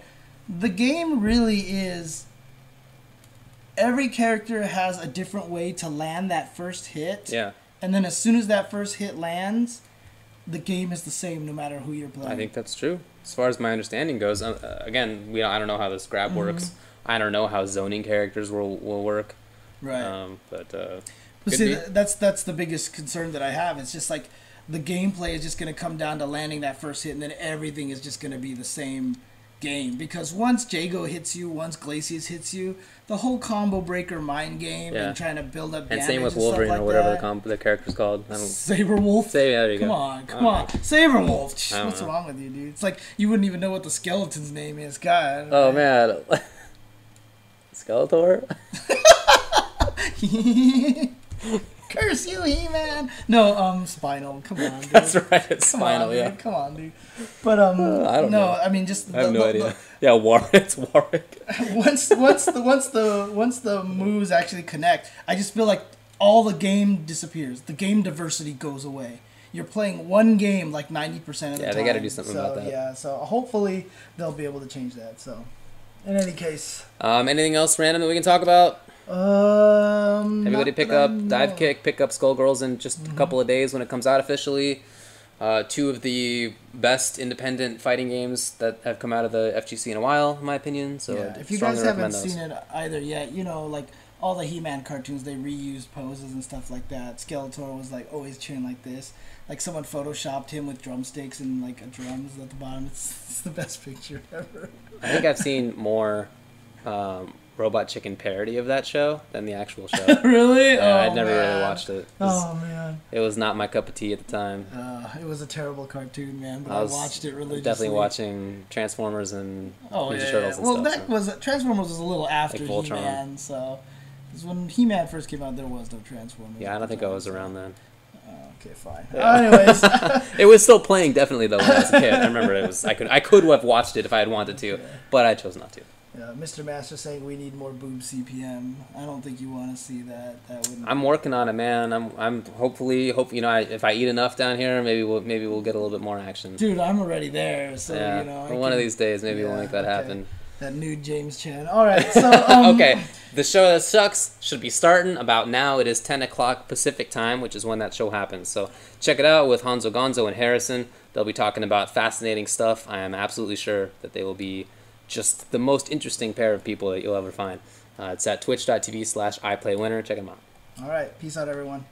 The game really is... Every character has a different way to land that first hit. Yeah. And then as soon as that first hit lands, the game is the same no matter who you're playing. I think that's true. As far as my understanding goes, again, I don't know how this grab works. I don't know how zoning characters will work. Right. But see, that's the biggest concern that I have. It's just like the gameplay is just going to come down to landing that first hit, and then everything is just going to be the same game. Because once Jago hits you, once Glacius hits you, the whole combo breaker mind game and trying to build up damage and same with and Wolverine stuff like or whatever that. the character's called. Saberwolf. There you come go. Come on. Saberwolf. What's wrong with you, dude? It's like you wouldn't even know what the skeleton's name is. God. Oh, man. Skeletor? Curse you, He-Man! No, Spinal. Come on, dude. That's right, it's Spinal, dude. yeah. Come on, dude. But, I don't know. I mean, just... I have no idea. Yeah, Warwick. It's Warwick. once the moves actually connect, I just feel like all the game disappears. The game diversity goes away. You're playing one game like 90% of the time. Yeah, they got to do something about that. Yeah, so hopefully they'll be able to change that. So, in any case, anything else random that we can talk about? Everybody pick up Divekick, pick up Skullgirls in just a couple of days when it comes out officially. 2 of the best independent fighting games that have come out of the FGC in a while, in my opinion. So yeah, if you guys haven't seen it either yet, you know, like all the He-Man cartoons, they reused poses and stuff like that. Skeletor was like always cheering like this. Like someone photoshopped him with drumsticks and like a drums at the bottom. It's the best picture ever. I think I've seen more Robot Chicken parody of that show than the actual show. Really? Yeah, I'd never really watched it. Oh, man. It was not my cup of tea at the time. It was a terrible cartoon, man, but I watched it religiously. Definitely watching Transformers and Ninja Turtles and stuff. Well, that was... Transformers was a little after like He-Man, so... Because when He-Man first came out, there was no Transformers. Yeah, I don't think I was around then. Okay, fine. Yeah. Anyways. It was still playing, definitely, though, when I was a kid. I remember I could have watched it if I had wanted to, but I chose not to. Yeah, Mr. Master saying we need more boob CPM. I don't think you want to see that. I'm working on it, man. I'm hopefully if I eat enough down here, maybe we'll get a little bit more action. Dude, I'm already there, so one of these days, maybe we'll make that happen. That new James Chan. All right, so okay, the show that sucks should be starting about now. It is 10 o'clock Pacific time, which is when that show happens. So check it out with Hanzo Gonzo and Harrison. They'll be talking about fascinating stuff. I am absolutely sure that they will be just the most interesting pair of people that you'll ever find. It's at twitch.tv/iplaywinner. Check them out. All right. Peace out, everyone.